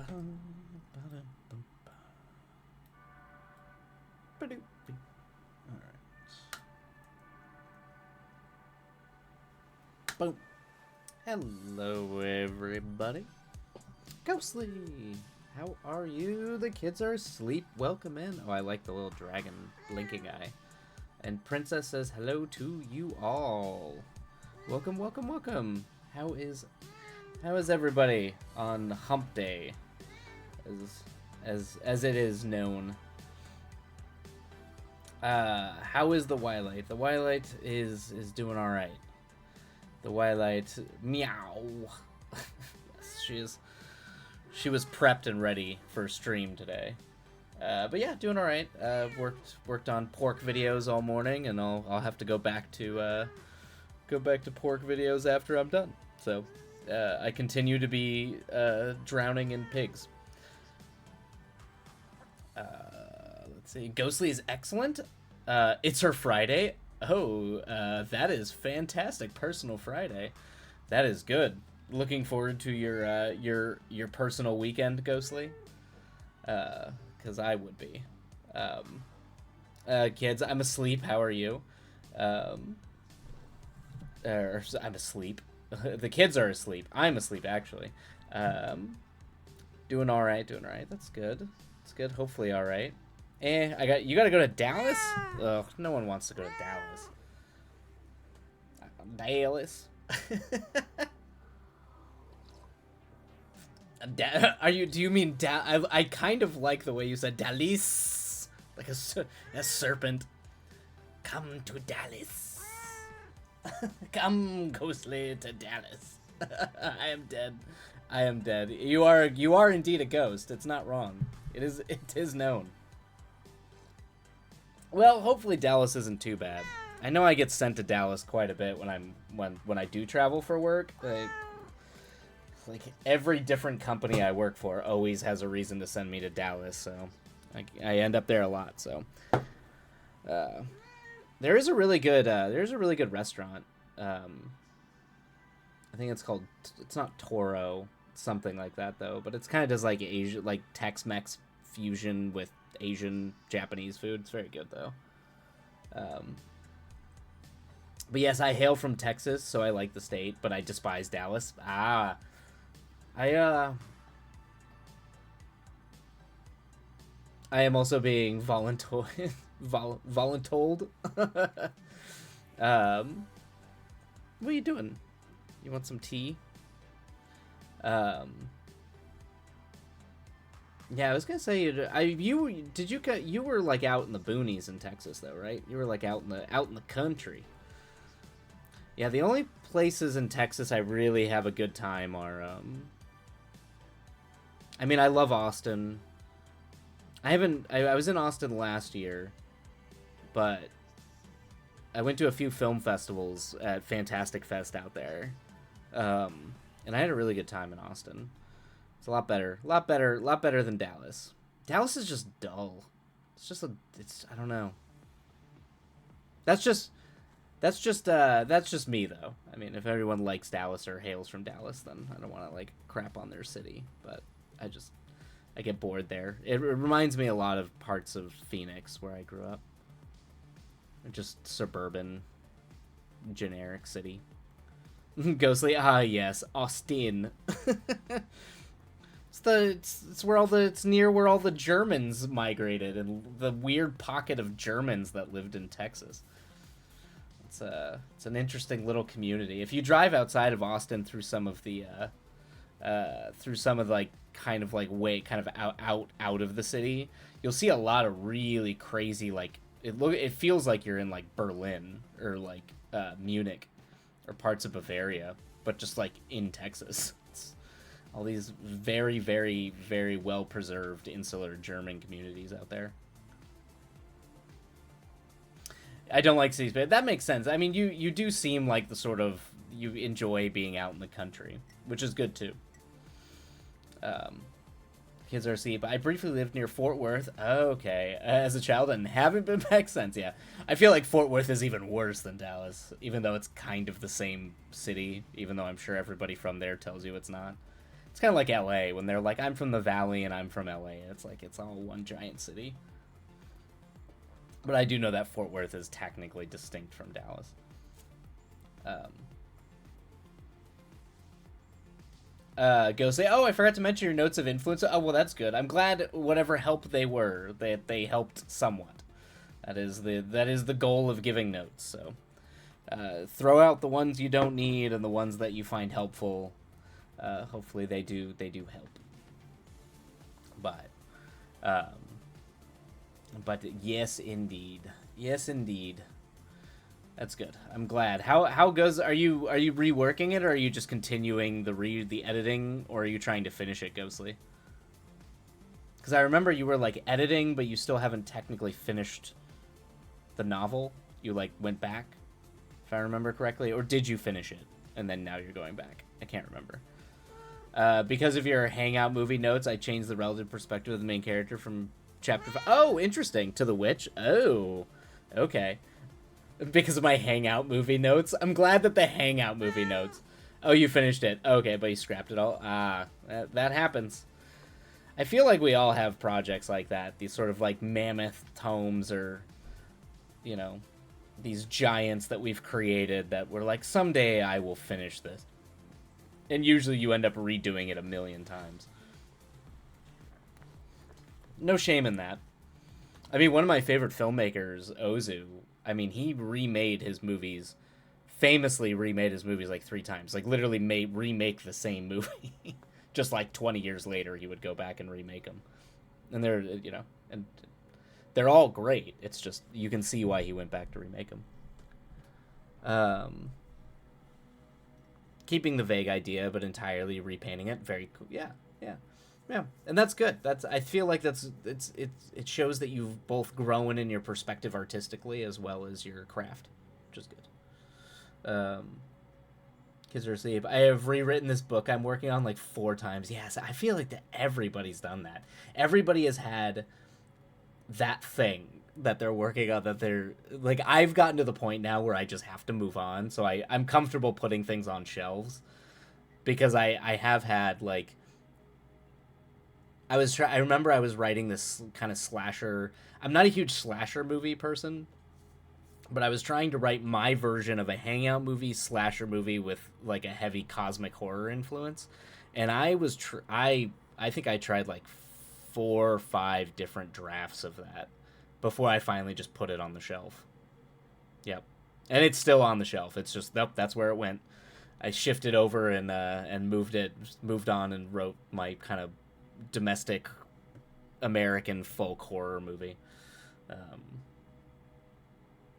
Boom. Hello, everybody. Ghostly, how are you? The kids are asleep. Welcome in. Oh, I like the little dragon blinking eye. And Princess says hello to you all. Welcome, welcome, welcome. How is everybody on Hump Day, as it is known? How is the Wildlight? The Wildlight is doing all right. The Wildlight, meow. Yes, she was prepped and ready for stream today. But yeah, doing all right. Worked on pork videos all morning, and I'll have to go back to pork videos after I'm done. So I continue to be drowning in pigs. Let's see. Ghostly is excellent. It's her Friday. Oh, that is fantastic. Personal Friday. That is good. Looking forward to your personal weekend, Ghostly. Because I would be. Kids, I'm asleep. How are you? I'm asleep. The kids are asleep. I'm asleep, actually. Doing all right. That's good. That's good. Hopefully, all right. You gotta go to Dallas? Ugh, no one wants to go to Dallas. Dallas. Do you mean I kind of like the way you said Dallas, like a serpent. Come to Dallas. Come, Ghostly, to Dallas. I am dead. You are indeed a ghost. It's not wrong. It is known. Well, hopefully Dallas isn't too bad. I know I get sent to Dallas quite a bit when I do travel for work. Like every different company I work for always has a reason to send me to Dallas, so I end up there a lot. So there's a really good restaurant. I think it's not Toro, something like that though, but it's kind of does like Asia, like Tex-Mex fusion with Asian Japanese food. It's very good though. But yes, I hail from Texas, so I like the state, but I despise Dallas. I am also being voluntold. What are you doing? You want some tea? Yeah, I was gonna say you were like out in the boonies in Texas though, right? You were like out in the country. Yeah, the only places in Texas I really have a good time are I mean, I love Austin. I was in Austin last year, but I went to a few film festivals at Fantastic Fest out there. And I had a really good time in Austin. It's a lot better than Dallas. Dallas is just dull. I don't know. That's just me though. I mean, if everyone likes Dallas or hails from Dallas, then I don't want to like crap on their city, but I get bored there. It reminds me a lot of parts of Phoenix where I grew up. Just suburban, generic city. Ghostly, yes, Austin. It's near where all the Germans migrated, and the weird pocket of Germans that lived in Texas. It's an interesting little community. If you drive outside of Austin through some of the like kind of like way kind of out of the city, you'll see a lot of really crazy like it feels like you're in like Berlin or like Munich or parts of Bavaria, but just like in Texas. It's all these very, very, very well preserved insular German communities out there. I don't like cities, but that makes sense. I mean, you do seem like the sort of you enjoy being out in the country, which is good too. Kids are asleep. I briefly lived near Fort Worth. Okay, as a child and haven't been back since. Yeah, I feel like Fort Worth is even worse than Dallas, even though it's kind of the same city. Even though I'm sure everybody from there tells you it's not. It's kind of like LA when they're like, I'm from the Valley and I'm from LA. It's like, it's all one giant city. But I do know that Fort Worth is technically distinct from Dallas. Go say, oh, I forgot to mention your notes of influence. Oh, well, that's good. I'm glad whatever help they were, they helped somewhat. That is the goal of giving notes. So throw out the ones you don't need and the ones that you find helpful. Hopefully they do help. But yes, indeed. Yes, indeed. That's good. I'm glad. How goes? Are you reworking it, or are you just continuing the editing, or are you trying to finish it, Ghostly? Because I remember you were like editing, but you still haven't technically finished the novel. You like went back, if I remember correctly, or did you finish it and then now you're going back? I can't remember. Because of your Hangout movie notes, I changed the relative perspective of the main character from chapter 5. Oh, interesting. To the witch. Oh, okay. Because of my Hangout movie notes. I'm glad that the Hangout movie notes. Oh, you finished it. Okay, but you scrapped it all. Ah, that happens. I feel like we all have projects like that. These sort of like mammoth tomes or, you know, these giants that we've created that we're like, someday I will finish this. And usually you end up redoing it a million times. No shame in that. I mean, one of my favorite filmmakers, Ozu, I mean, he famously remade his movies like 3 times. Like, literally remake the same movie. Just like 20 years later, he would go back and remake them. And they're, you know, and they're all great. It's just, you can see why he went back to remake them. Keeping the vague idea, but entirely repainting it. Very cool. Yeah. And that's good. I feel like it shows that you've both grown in your perspective artistically as well as your craft, which is good. Kids are asleep. I have rewritten this book I'm working on like 4 times. Yes, I feel like that everybody's done that. Everybody has had that thing that they're working on that they're like, I've gotten to the point now where I just have to move on. So I'm comfortable putting things on shelves because I have had like, I remember I was writing this kind of slasher. I'm not a huge slasher movie person, but I was trying to write my version of a Hangout movie slasher movie with like a heavy cosmic horror influence, and I think I tried like 4 or 5 different drafts of that before I finally just put it on the shelf. Yep, and it's still on the shelf. It's just nope, that's where it went. I shifted over and moved on and wrote my kind of domestic American folk horror movie,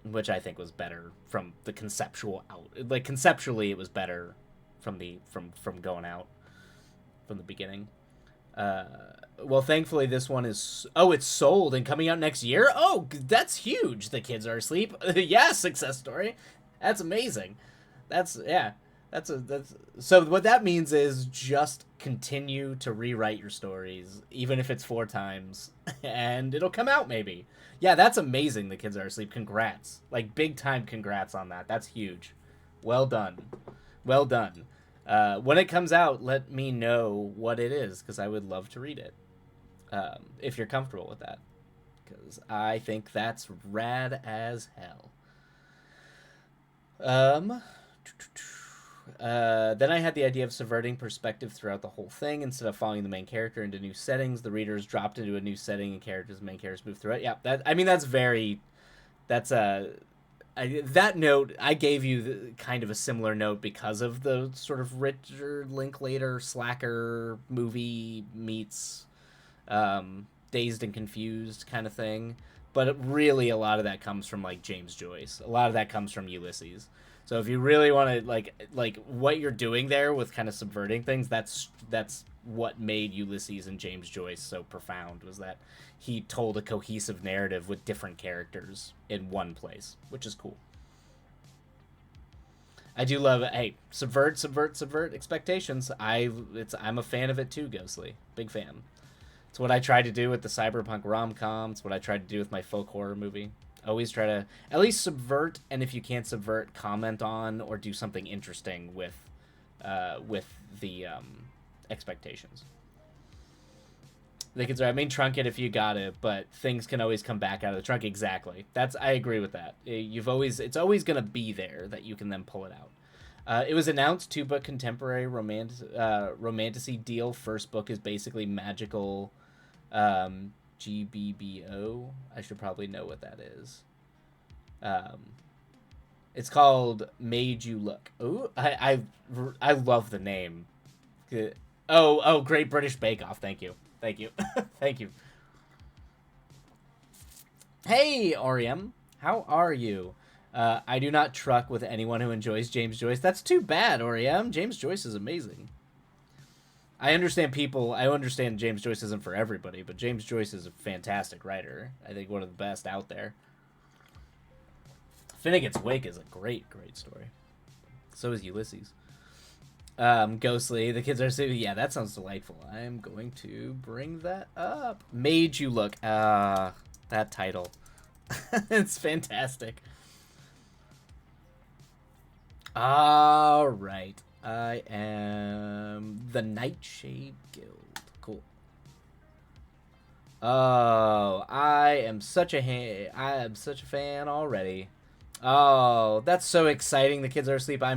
which I think was better from the conceptual out. Like conceptually, it was better from going out from the beginning. Well, thankfully, this one is it's sold and coming out next year. Oh, that's huge. The kids are asleep. Yeah, success story. That's amazing. That's so what that means is just continue to rewrite your stories, even if it's 4 times, and it'll come out maybe. Yeah, that's amazing. The kids are asleep. Congrats. Like, big time congrats on that. That's huge. Well done. Well done. When it comes out, let me know what it is, because I would love to read it. If you're comfortable with that. Because I think that's rad as hell. Then I had the idea of subverting perspective throughout the whole thing. Instead of following the main character into new settings, the reader is dropped into a new setting and main characters move through it. Yeah, that note, I gave you kind of a similar note because of the sort of Richard Linklater slacker movie meets Dazed and Confused kind of thing. But really, a lot of that comes from like James Joyce. A lot of that comes from Ulysses. So if you really want to like what you're doing there with kind of subverting things, that's what made Ulysses and James Joyce so profound, was that he told a cohesive narrative with different characters in one place, which is cool. I do love it. Hey, subvert expectations. I'm a fan of it too, Ghostly. Big fan. It's what I tried to do with the cyberpunk rom-com. It's what I tried to do with my folk horror movie. Always try to at least subvert, and if you can't subvert, comment on or do something interesting with the expectations. The kids are, I mean, trunk it if you got it, but things can always come back out of the trunk. Exactly. I agree with that. It's always going to be there that you can then pull it out. It was announced 2-book contemporary romantasy deal. First book is basically magical GBBO. I should probably know what that is. It's called Made You Look. Ooh, I love the name. Oh, Great British Bake Off. Thank you. Thank you. Hey, Oriam. How are you? I do not truck with anyone who enjoys James Joyce. That's too bad, Oriam. James Joyce is amazing. I understand James Joyce isn't for everybody, but James Joyce is a fantastic writer. I think one of the best out there. Finnegan's Wake is a great story. So is Ulysses. Ghostly, the kids are saying, yeah, that sounds delightful. I'm going to bring that up. Made You Look. That title. It's fantastic. All right. I am the Nightshade Guild. Cool. Oh, I am such a fan already. Oh, that's so exciting. The kids are asleep. I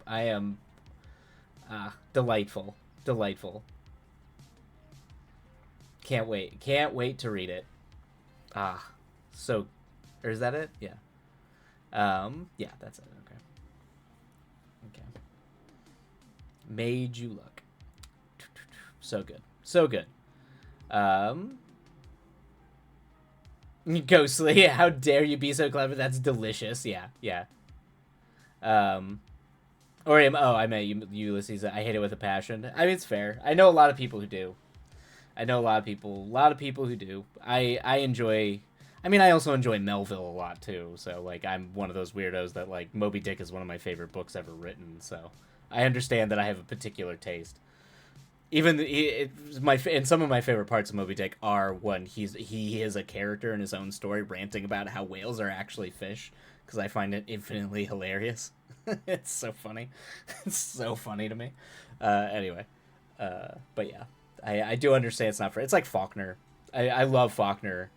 am delightful. Can't wait to read it. So, or is that it? Yeah. Yeah, that's it. Okay. Made You Look. So good. Ghostly, how dare you be so clever? That's delicious. Yeah. I met Ulysses. I hate it with a passion. I mean, it's fair. I know a lot of people who do. I enjoy. I mean, I also enjoy Melville a lot too. So like, I'm one of those weirdos that like Moby Dick is one of my favorite books ever written. So I understand that I have a particular taste. Even and some of my favorite parts of Moby Dick are when he is a character in his own story ranting about how whales are actually fish, because I find it infinitely hilarious. It's so funny. It's so funny to me. Anyway, but yeah, I do understand it's not for. It's like Faulkner. I love Faulkner,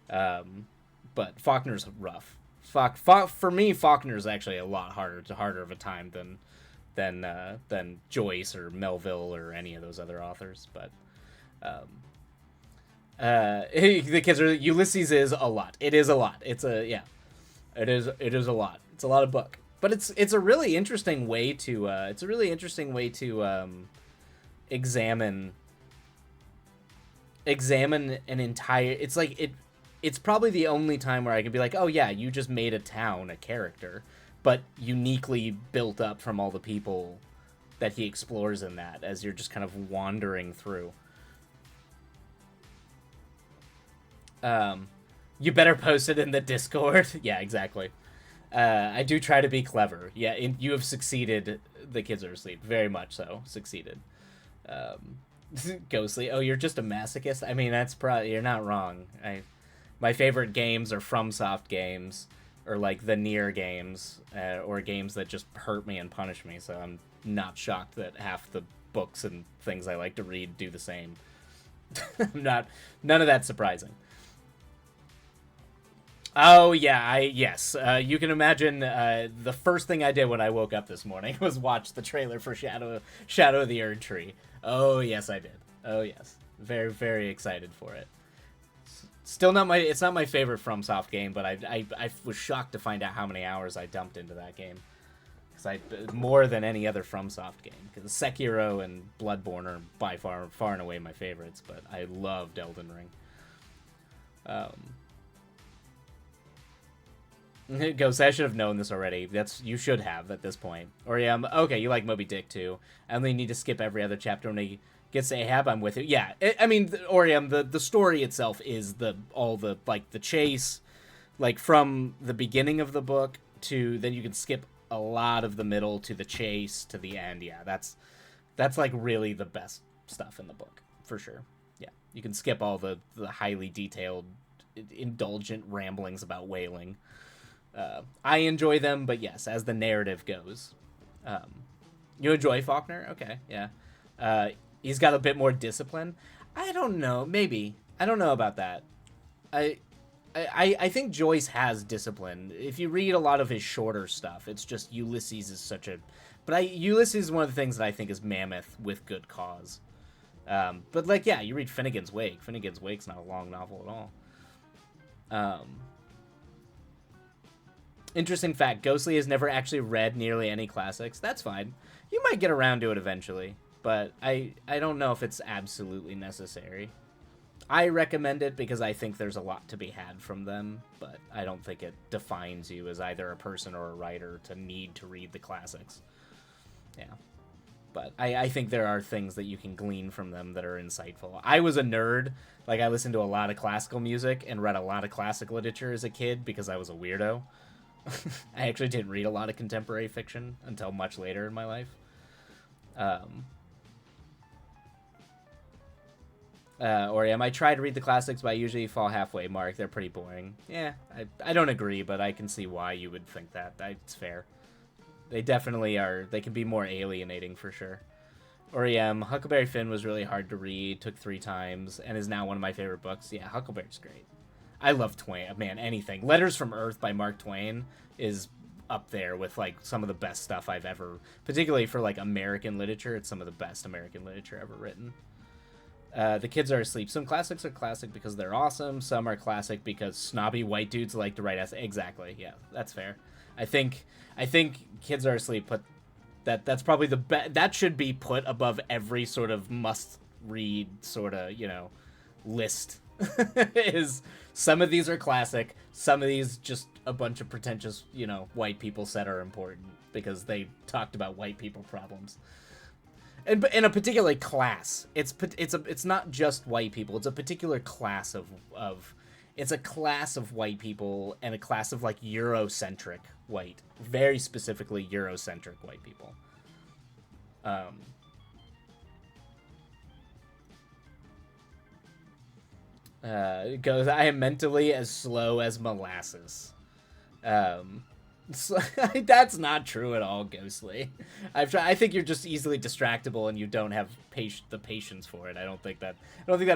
but Faulkner's rough. For me, Faulkner is actually a lot harder of a time than Joyce or Melville or any of those other authors. But the kids are Ulysses is a lot. It is a lot. It is a lot. It's a lot of book. But it's a really interesting way to examine an entire. It's like it's probably the only time where I could be like, oh yeah, you just made a town a character, but uniquely built up from all the people that he explores in that as you're just kind of wandering through. You better post it in the Discord. Yeah, exactly. I do try to be clever. Yeah, you have succeeded. The kids are asleep. Very much so. Succeeded. Ghostly. Oh, you're just a masochist? I mean, that's probably... You're not wrong. My favorite games are FromSoft games, or like the Nier games, or games that just hurt me and punish me, so I'm not shocked that half the books and things I like to read do the same. None of that's surprising. Oh yeah, yes. You can imagine the first thing I did when I woke up this morning was watch the trailer for Shadow of the Erdtree. Oh yes, I did. Oh yes, very very excited for it. Still it's not my favorite FromSoft game, but I was shocked to find out how many hours I dumped into that game. Because more than any other FromSoft game. Because Sekiro and Bloodborne are by far and away my favorites, but I loved Elden Ring. Ghost, I should have known this already. You should have at this point. Or yeah, okay, you like Moby Dick too. I only need to skip every other chapter when he gets to Ahab. I'm with you. Yeah, I mean, Oriam, the story itself is the chase, like from the beginning of the book to then you can skip a lot of the middle to the chase to the end. Yeah, that's like really the best stuff in the book for sure. Yeah, you can skip all the highly detailed, indulgent ramblings about whaling. I enjoy them, but yes, as the narrative goes. You enjoy Faulkner? Okay, yeah. He's got a bit more discipline. I don't know. Maybe. I don't know about that. I I think Joyce has discipline. If you read a lot of his shorter stuff, it's just Ulysses is such a. But Ulysses is one of the things that I think is mammoth with good cause. But like, yeah, you read Finnegan's Wake. Finnegan's Wake's not a long novel at all. Interesting fact: Ghostly has never actually read nearly any classics. That's fine. You might get around to it eventually, but I don't know if it's absolutely necessary. I recommend it because I think there's a lot to be had from them, but I don't think it defines you as either a person or a writer to need to read the classics. Yeah. But I think there are things that you can glean from them that are insightful. I was a nerd. Like, I listened to a lot of classical music and read a lot of classic literature as a kid because I was a weirdo. I actually didn't read a lot of contemporary fiction until much later in my life. I try to read the classics, but I usually fall halfway mark. They're pretty boring. Yeah, I don't agree, but I can see why you would think that. It's fair. They definitely are. They can be more alienating for sure. Huckleberry Finn was really hard to read, took 3 times, and is now one of my favorite books. Yeah, Huckleberry's great. I love Twain. Man, anything. Letters from Earth by Mark Twain is up there with like some of the best stuff I've ever, particularly for like American literature. It's some of the best American literature ever written. The Kids Are Asleep. Some classics are classic because they're awesome. Some are classic because snobby white dudes like to write essays. Exactly. Yeah, that's fair. I think Kids Are Asleep that's probably the best. That should be put above every sort of must-read sort of, list. Is some of these are classic, some of these just a bunch of pretentious, white people said are important because they talked about white people problems. And in a particular class, it's not just white people. It's a particular class of it's a class of white people and a class of like Eurocentric white, very specifically Eurocentric white people. It goes, I am mentally as slow as molasses. So, that's not true at all, Ghostly. I think you're just easily distractible and you don't have the patience for it. I don't think that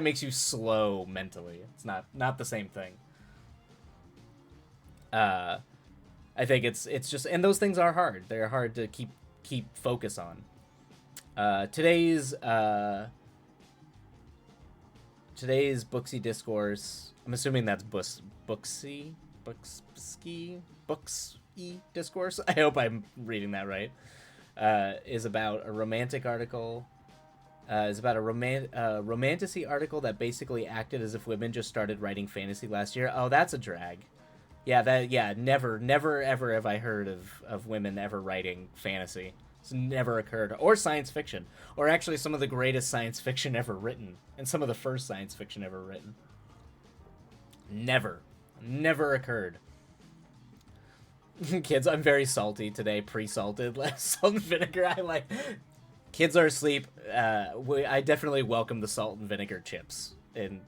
makes you slow mentally. It's not the same thing. I think it's just, and those things are hard. They're hard to keep focus on. Today's Booksy Discourse. I'm assuming that's Booksy Discourse. I hope I'm reading that right. Is about a romantic article. Is about a romantasy article that basically acted as if women just started writing fantasy last year. Oh, that's a drag. Yeah, never ever have I heard of women ever writing fantasy. It's never occurred. Or science fiction. Or actually some of the greatest science fiction ever written. And some of the first science fiction ever written. Never occurred. Kids, I'm very salty today, pre-salted. Salt and vinegar, I like. Kids Are Asleep. I definitely welcome the salt and vinegar chips. And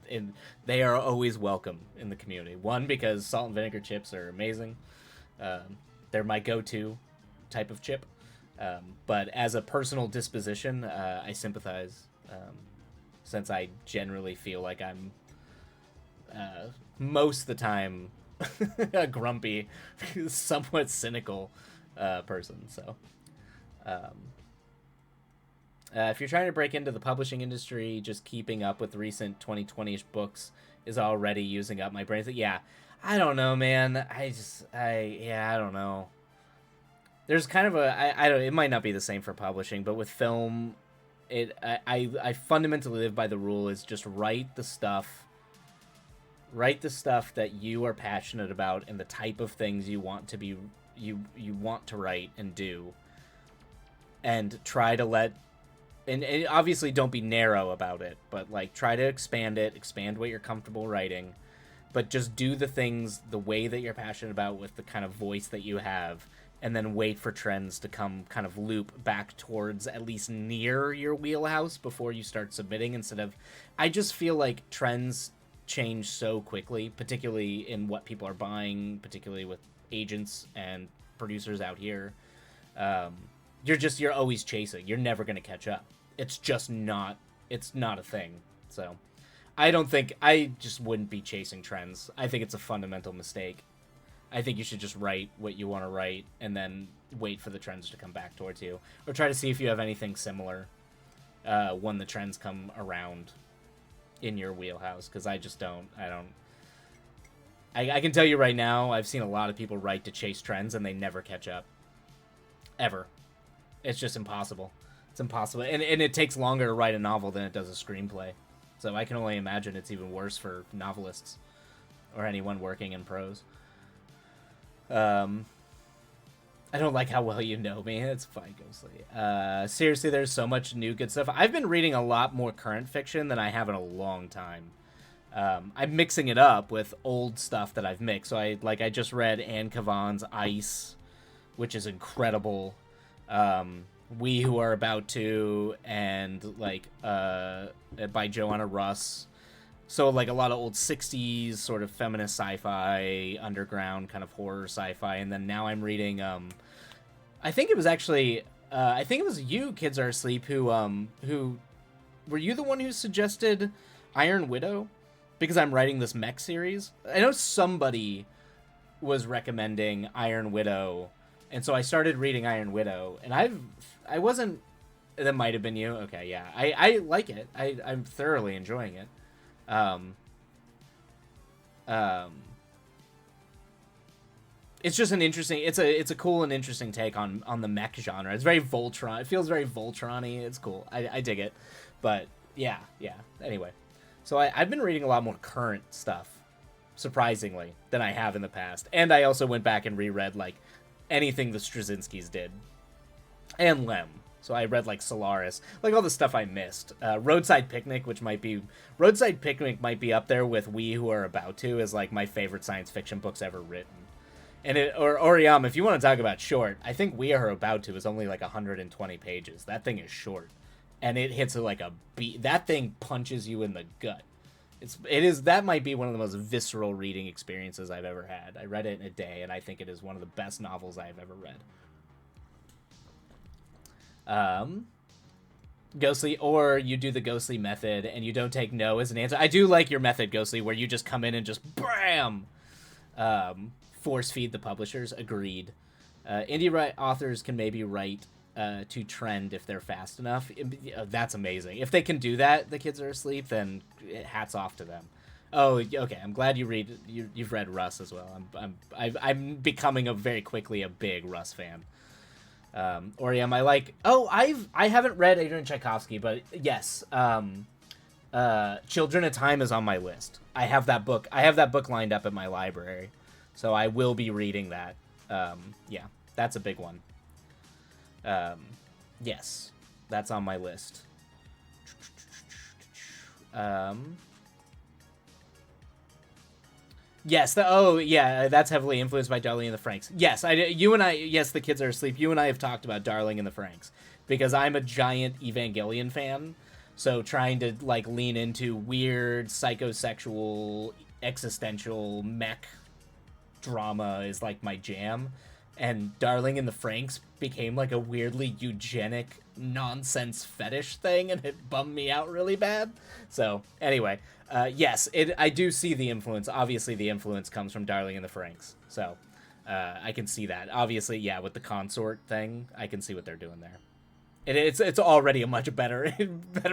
they are always welcome in the community. One, because salt and vinegar chips are amazing. They're my go-to type of chip. But as a personal disposition, I sympathize. Since I generally feel like I'm most of the time a grumpy, somewhat cynical person. So if you're trying to break into the publishing industry, just keeping up with recent 2020-ish books is already using up my brain. Yeah, I don't know, man. I don't know. There's kind of I don't. It might not be the same for publishing, but with film, I fundamentally live by the rule is just write the stuff that you are passionate about and the type of things you want to be you want to write and do, and try to and obviously don't be narrow about it, but like try to expand what you're comfortable writing, but just do the things the way that you're passionate about with the kind of voice that you have, and then wait for trends to come kind of loop back towards at least near your wheelhouse before you start submitting. Instead of, I just feel like trends change so quickly, particularly in what people are buying, particularly with agents and producers out here. You're always chasing. You're never going to catch up. It's just not It's not a thing. So I just wouldn't be chasing trends. I think it's a fundamental mistake. I think you should just write what you want to write and then wait for the trends to come back towards you, or try to see if you have anything similar when the trends come around in your wheelhouse. Because I just don't. I can tell you right now, I've seen a lot of people write to chase trends and they never catch up. Ever. It's just impossible. It's impossible. And it takes longer to write a novel than it does a screenplay. So I can only imagine it's even worse for novelists or anyone working in prose. I don't like how well you know me. It's fine, Ghostly. Seriously, there's so much new good stuff. I've been reading a lot more current fiction than I have in a long time. I'm mixing it up with old stuff that I've mixed. So I just read Anne Kavan's Ice, which is incredible. We Who Are About To, and by Joanna Russ. So like a lot of old 60s sort of feminist sci-fi, underground kind of horror sci-fi, and then now I'm reading I think it was actually I think it was you, Kids Are Asleep, who were you the one who suggested Iron Widow? Because I'm writing this mech series. I know somebody was recommending Iron Widow, and so I started reading Iron Widow, and I wasn't. That might have been you. Okay, yeah, I like it. I'm thoroughly enjoying it. It's just an interesting. It's a cool and interesting take on the mech genre. It's very Voltron. It feels very Voltron-y. It's cool. I dig it. But yeah. Anyway, so I've been reading a lot more current stuff, surprisingly, than I have in the past. And I also went back and reread like anything the Straczynskis did, and Lem. So I read like Solaris, like all the stuff I missed. Roadside Picnic might be up there with We Who Are About To as like my favorite science fiction books ever written. And Oriam, if you want to talk about short, I think We Are About To is only like 120 pages. That thing is short, and it hits like a beat. That thing punches you in the gut. That might be one of the most visceral reading experiences I've ever had. I read it in a day, and I think it is one of the best novels I've ever read. Ghostly, or you do the Ghostly method and you don't take no as an answer. I do like your method, Ghostly, where you just come in and just BAM! Force feed the publishers. Agreed. Indie authors can maybe write to trend if they're fast enough. That's amazing. If they can do that, the Kids Are Asleep, then hats off to them. Oh, okay. I'm glad you've read Russ as well. I'm becoming very quickly a big Russ fan. Oriam, I haven't read Adrian Tchaikovsky, but yes, Children of Time is on my list. I have that book lined up at my library, so I will be reading that. Yeah, that's a big one. Yes, that's on my list. Yes, that's heavily influenced by Darling in the Franxx. Yes, the Kids Are Asleep. You and I have talked about Darling in the Franxx because I'm a giant Evangelion fan. So trying to like lean into weird psychosexual existential mech drama is like my jam. And Darling in the Franxx became like a weirdly eugenic nonsense fetish thing, and it bummed me out really bad. So anyway, yes, I do see the influence. Obviously, the influence comes from Darling in the Franxx. So I can see that. Obviously, yeah, with the consort thing, I can see what they're doing there. It's already a much better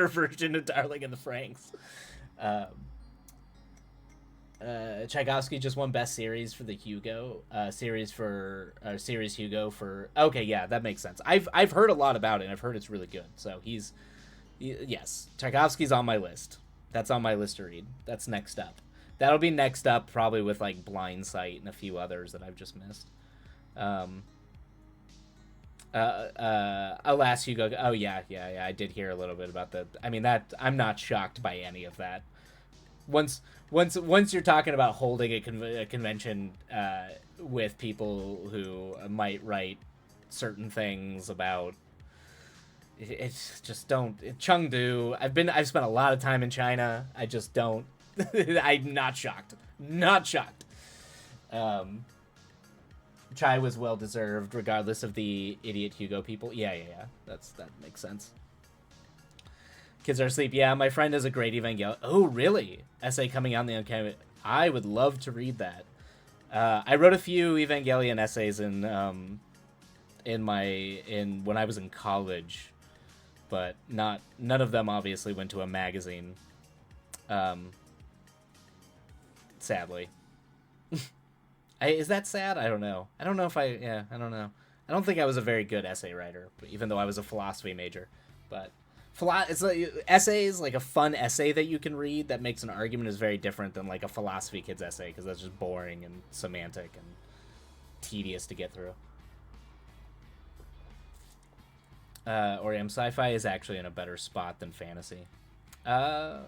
version of Darling in the Franxx. Tchaikovsky just won Best Series for the Hugo series Hugo for. Okay, yeah, that makes sense. I've heard a lot about it, and I've heard it's really good. So yes, Tchaikovsky's on my list. That's on my list to read. That's next up. That'll be next up, probably with like Blind Sight and a few others that I've just missed. Alas, Hugo. Oh yeah. I did hear a little bit about that. I mean, that I'm not shocked by any of that. Once you're talking about holding a convention with people who might write certain things about, it's just don't. Chengdu. I've spent a lot of time in China. I just don't. I'm not shocked. Not shocked. Chai was well deserved, regardless of the idiot Hugo people. Yeah. That makes sense. Kids Are Asleep. Yeah, my friend has a great Evangelion. Oh, really? Essay coming out in the Uncanny. I would love to read that. I wrote a few Evangelion essays in when I was in college, but none of them obviously went to a magazine. Sadly. Is that sad? I don't know. I don't know. I don't think I was a very good essay writer, even though I was a philosophy major. But it's like essays, like a fun essay that you can read that makes an argument, is very different than like a philosophy kid's essay, because that's just boring and semantic and tedious to get through. Oriam, sci-fi is actually in a better spot than fantasy. I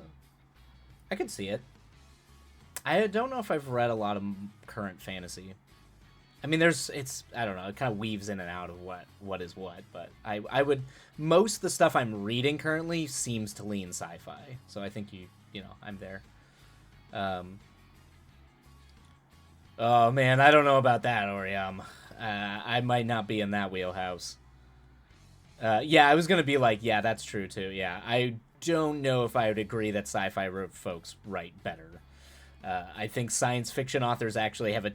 could see it. I don't know if I've read a lot of current fantasy. I mean, I don't know, it kind of weaves in and out of what is what, but I would, most of the stuff I'm reading currently seems to lean sci-fi, so I think I'm there. Oh man, I don't know about that, Oriam. I might not be in that wheelhouse. Yeah, I was gonna be like, yeah, that's true too, yeah. I don't know if I would agree that sci-fi folks write better. I think science fiction authors actually have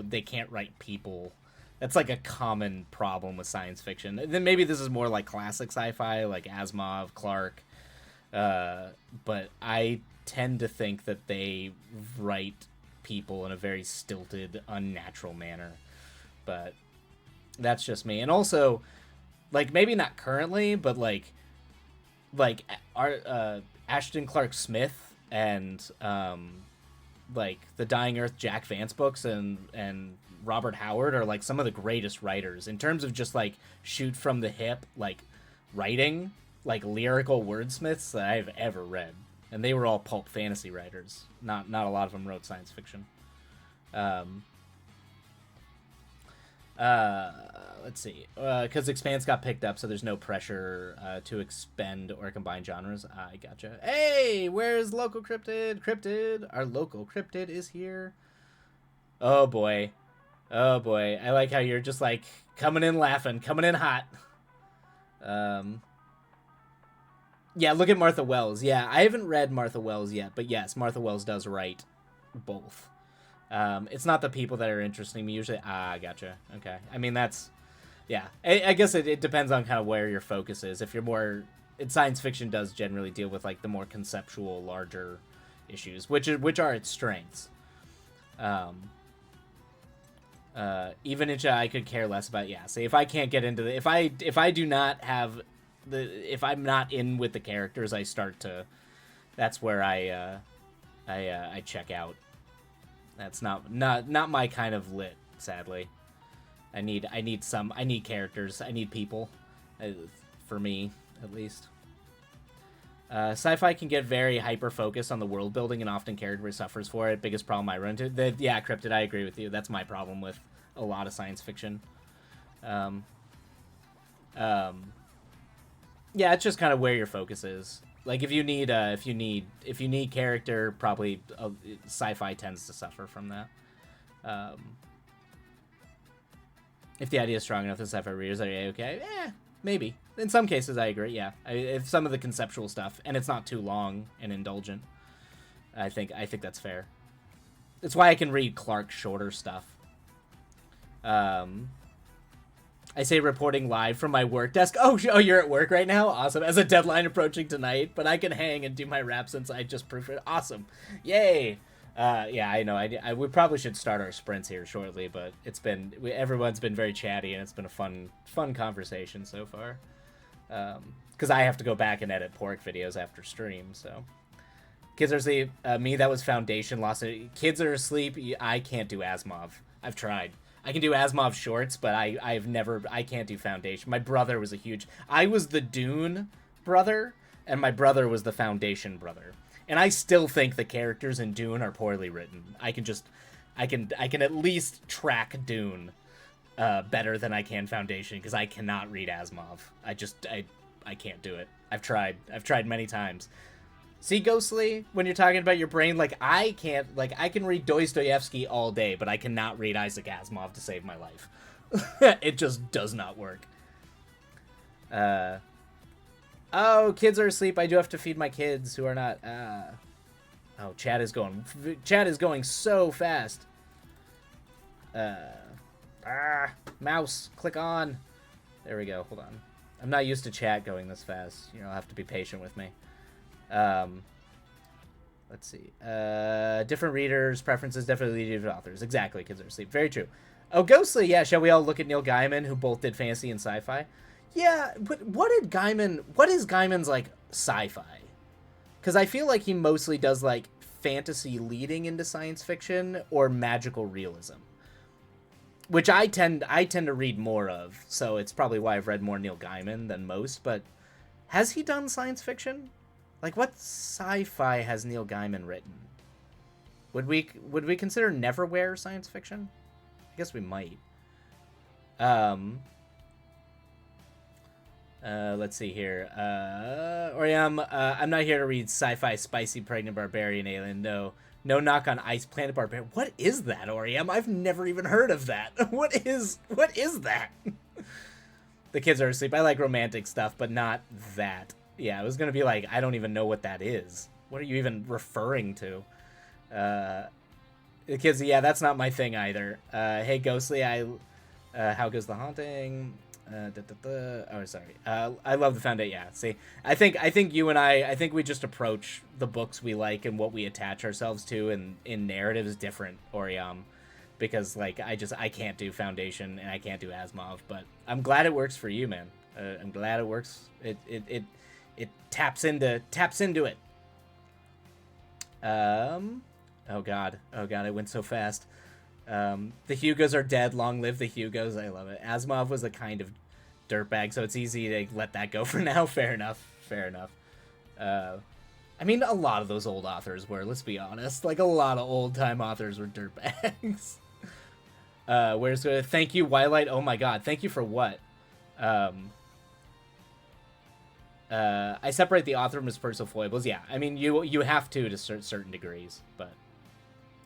they can't write people. That's like a common problem with science fiction. Then maybe this is more like classic sci-fi, like Asimov, Clarke. But I tend to think that they write people in a very stilted, unnatural manner. But that's just me. And also, like, maybe not currently, but like Ashton Clark Smith and like the Dying Earth Jack Vance books and Robert Howard are like some of the greatest writers in terms of just like shoot from the hip, like writing, like lyrical wordsmiths that I've ever read. And they were all pulp fantasy writers. Not a lot of them wrote science fiction. Let's see. Because Expanse got picked up, so there's no pressure to expend or combine genres. I gotcha. Hey, where's local cryptid? Cryptid, our local cryptid is here. Oh boy. I like how you're just like coming in laughing, coming in hot. Yeah, look at Martha Wells. Yeah, I haven't read Martha Wells yet, but yes, Martha Wells does write both. It's not the people that are interesting me usually. Gotcha. Okay. I mean, yeah. I guess it depends on kind of where your focus is. If you're more, science fiction does generally deal with like the more conceptual, larger issues, which are its strengths. Even if I could care less about, yeah. Say if I can't get into if I do not have if I'm not in with the characters, I start to. That's where I check out. That's not my kind of lit, sadly. I need characters. I need people, for me at least. Sci-fi can get very hyper-focused on the world building, and often character suffers for it. Biggest problem I run into. Yeah, Cryptid, I agree with you. That's my problem with a lot of science fiction. Yeah, it's just kind of where your focus is. Like if you need character, probably sci-fi tends to suffer from that. If the idea is strong enough, the sci-fi readers are okay. Maybe. In some cases, I agree. Yeah, if some of the conceptual stuff and it's not too long and indulgent, I think that's fair. It's why I can read Clarke's shorter stuff. I say reporting live from my work desk. Oh, you're at work right now? Awesome. As a deadline approaching tonight, but I can hang and do my rap since I just proofread. Awesome. Yay. Yeah, I know. We probably should start our sprints here shortly, but everyone's been very chatty and it's been a fun conversation so far. Because I have to go back and edit pork videos after stream, so. Kids Are Asleep. Me, that was Foundation. Kids Are Asleep. I can't do Asimov. I've tried. I can do Asimov shorts, but I can't do Foundation. My brother was I was the Dune brother, and my brother was the Foundation brother. And I still think the characters in Dune are poorly written. I can at least track Dune better than I can Foundation, because I cannot read Asimov. I can't do it. I've tried many times. See, Ghostly, when you're talking about your brain, like, I can read Dostoevsky all day, but I cannot read Isaac Asimov to save my life. It just does not work. Oh, kids are asleep. I do have to feed my kids who are not. Oh, chat is going. Chat is going so fast. Mouse, click on. There we go. Hold on. I'm not used to chat going this fast. You'll have to be patient with me. Let's see. Different readers, preferences definitely lead to different authors. Exactly. Kids are asleep. Very true. Oh, Ghostly. Yeah. Shall we all look at Neil Gaiman, who both did fantasy and sci-fi? Yeah, but what is Gaiman's, like, sci-fi? Because I feel like he mostly does, like, fantasy leading into science fiction or magical realism, which I tend to read more of, so it's probably why I've read more Neil Gaiman than most. But has he done science fiction? Like, what sci-fi has Neil Gaiman written? Would we consider Neverwhere science fiction? I guess we might. Let's see here. Oriam, I'm not here to read sci-fi spicy pregnant barbarian alien. No knock on Ice Planet Barbarian. What is that, Oriam? I've never even heard of that. What is that? The kids are asleep. I like romantic stuff, but not that. Yeah, I was gonna be like, I don't even know what that is. What are you even referring to? The kids, yeah, that's not my thing either. Hey, Ghostly, how goes the haunting? Oh, sorry. I love the foundation. Yeah, see, I think you and I think we just approach the books we like and what we attach ourselves to in narratives different, Oriam, because, like, I can't do Foundation and I can't do Asimov, but I'm glad it works for you, man. I'm glad it works. It taps into it. Oh god, it went so fast. The Hugos are dead. Long live the Hugos. I love it. Asimov was a kind of dirtbag, so it's easy to let that go for now. Fair enough. I mean, a lot of those old authors were, let's be honest. Like, a lot of old-time authors were dirtbags. Where's the... Thank you, Wildlight. Oh my god. Thank you for what? I separate the author from his personal foibles. Yeah, I mean, you have to certain degrees, but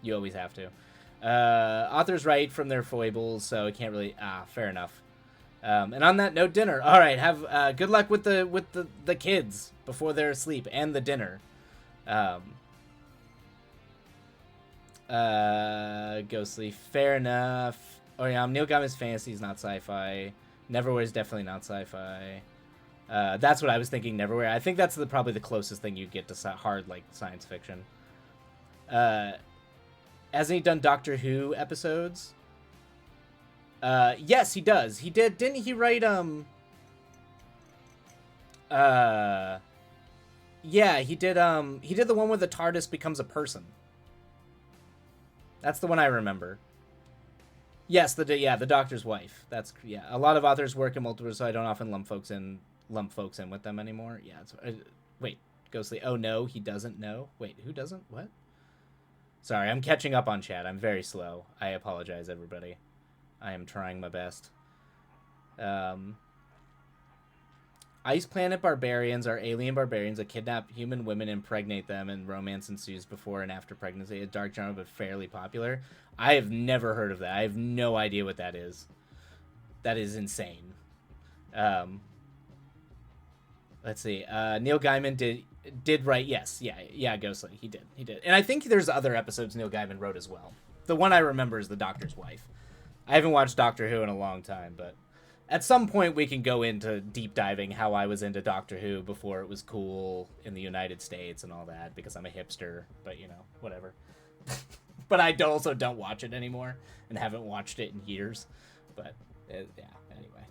you always have to. Authors write from their foibles, so it can't really... fair enough. And on that note, dinner. All right, have good luck with the kids before they're asleep, and the dinner. Ghostly, fair enough. Oh yeah, Neil Gaiman's fantasy is not sci-fi. Neverwhere is definitely not sci-fi. That's what I was thinking. Neverwhere. I think that's probably the closest thing you get to hard, like, science fiction. Hasn't he done Doctor Who episodes? Yes, he does. He did. Didn't he write, yeah, he did the one where the TARDIS becomes a person. That's the one I remember. Yes, the Doctor's wife. That's, yeah. A lot of authors work in multiple, so I don't often lump folks in with them anymore. Yeah, it's, wait, Ghostly. Oh, no, he doesn't know. Wait, who doesn't? What? Sorry, I'm catching up on chat. I'm very slow. I apologize, everybody. I am trying my best. Ice Planet barbarians are alien barbarians that kidnap human women, impregnate them, and romance ensues before and after pregnancy. A dark genre, but fairly popular. I have never heard of that. I have no idea what that is. That is insane. Let's see. Neil Gaiman did write. Yes, yeah. Ghostly, he did. And I think there's other episodes Neil Gaiman wrote as well. The one I remember is The Doctor's Wife. I haven't watched Doctor Who in a long time, but at some point we can go into deep diving how I was into Doctor Who before it was cool in the United States and all that, because I'm a hipster, but, you know, whatever. But I also don't watch it anymore and haven't watched it in years. But, yeah, anyway.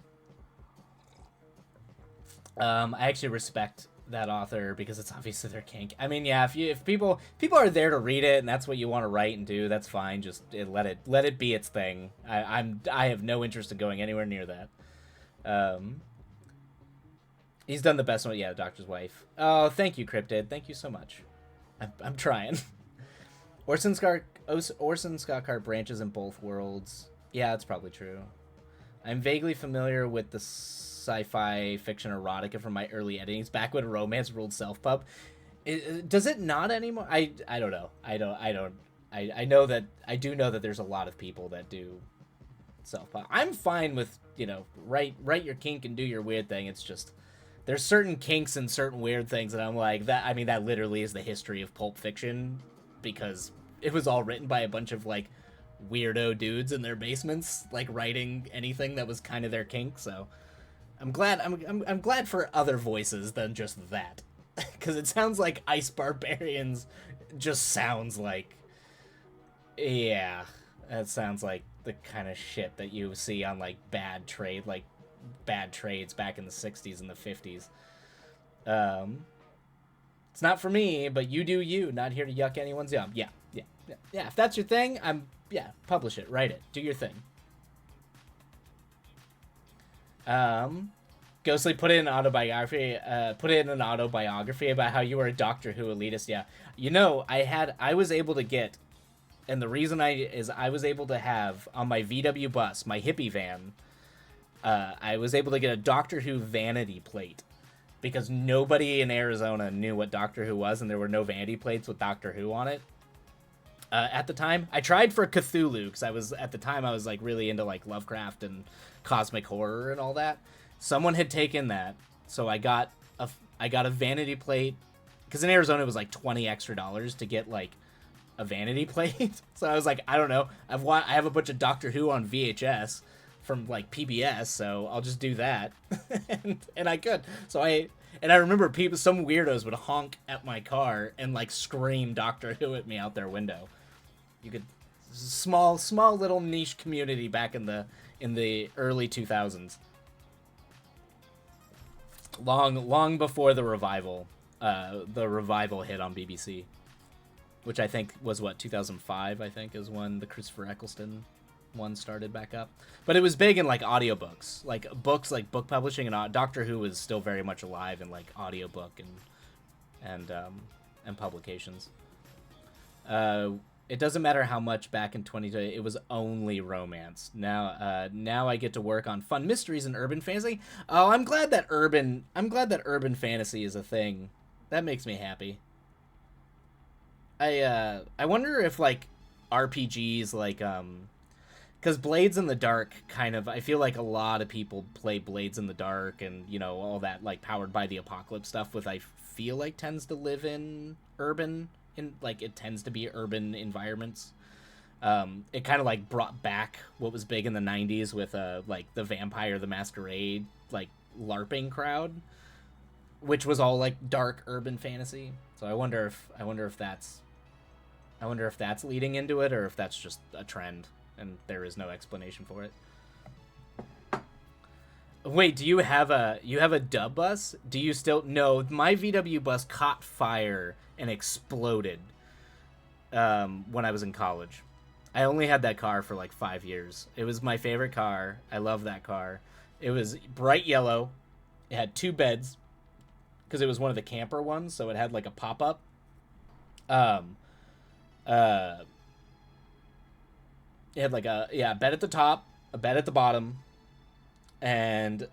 I actually respect that author because it's obviously their kink. I mean, yeah, if people are there to read it and that's what you want to write and do, that's fine. Just let it be its thing. I have no interest in going anywhere near that. He's done the best one. Yeah, The Doctor's Wife. Oh, thank you, Cryptid. Thank you so much. I'm trying. Orson Scott Card branches in both worlds. Yeah, that's probably true. I'm vaguely familiar with the sci-fi fiction erotica from my early editings, back when romance ruled self-pub. Does it not anymore? I don't know. I know that I do know that there's a lot of people that do self-pub. I'm fine with, you know, write your kink and do your weird thing. It's just there's certain kinks and certain weird things, and I'm like, that. I mean, that literally is the history of Pulp Fiction, because it was all written by a bunch of like weirdo dudes in their basements, like writing anything that was kind of their kink. So I'm glad. I'm glad for other voices than just that, because it sounds like Ice Barbarians just sounds like, yeah, that sounds like the kind of shit that you see on like bad trades back in the 60s and the 50s. It's not for me, but you do you. Not here to yuck anyone's yum. Yeah. If that's your thing, publish it, write it, do your thing. Ghostly put in an autobiography. About how you were a Doctor Who elitist. Yeah, I was able to get, and the reason I was able to have on my VW bus, my hippie van. I was able to get a Doctor Who vanity plate because nobody in Arizona knew what Doctor Who was, and there were no vanity plates with Doctor Who on it. At the time, I tried for Cthulhu because I was like really into like Lovecraft and cosmic horror and all that. Someone had taken that, so I got a vanity plate because in Arizona it was like $20 extra to get like a vanity plate. So I was like, I don't know, I have a bunch of Doctor Who on VHS from like PBS, so I'll just do that. and I could. So I remember some weirdos would honk at my car and like scream Doctor Who at me out their window. You could small little niche community back in the early 2000s. Long before the revival hit on BBC, which I think was 2005, I think is when the Christopher Eccleston one started back up. But it was big in like audiobooks, like books, like book publishing, and Doctor Who was still very much alive in like audiobook and publications. It doesn't matter how much back in 2020 it was only romance. Now I get to work on fun mysteries and urban fantasy. Oh, I'm glad that urban fantasy is a thing. That makes me happy. I wonder if like RPGs like because Blades in the Dark kind of, I feel like a lot of people play Blades in the Dark and, all that, like, Powered by the Apocalypse stuff with, I feel like, tends to live in urban, it tends to be urban environments. It kind of, like, brought back what was big in the 90s with, like, the Vampire the Masquerade, like, LARPing crowd, which was all, like, dark urban fantasy. So I wonder if that's leading into it, or if that's just a trend and there is no explanation for it. Wait, do you have a dub bus? Do you still? No, my VW bus caught fire and exploded when I was in college. I only had that car for like 5 years. It was my favorite car. I love that car. It was bright yellow. It had 2 beds because it was one of the camper ones, so it had like a pop-up. It had like a bed at the top, a bed at the bottom, and it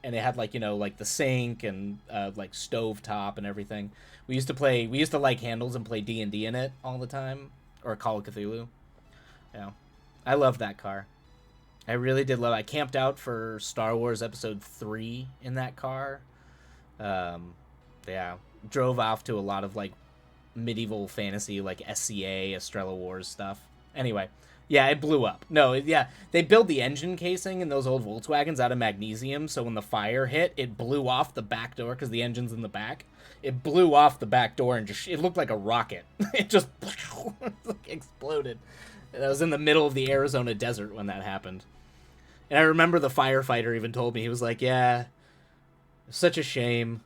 had like like the sink and like stove top and everything. We used to like handles and play D&D in it all the time, or Call of Cthulhu. Yeah, I loved that car. I really did love it. I camped out for Star Wars Episode 3 in that car. Yeah, drove off to a lot of like medieval fantasy, like SCA, Estrella Wars stuff. Anyway, yeah, it blew up. No, yeah, they built the engine casing in those old Volkswagens out of magnesium, so when the fire hit, it blew off the back door because the engine's in the back. It blew off the back door and it looked like a rocket. It just exploded. And I was in the middle of the Arizona desert when that happened. And I remember the firefighter even told me, he was like, yeah, such a shame.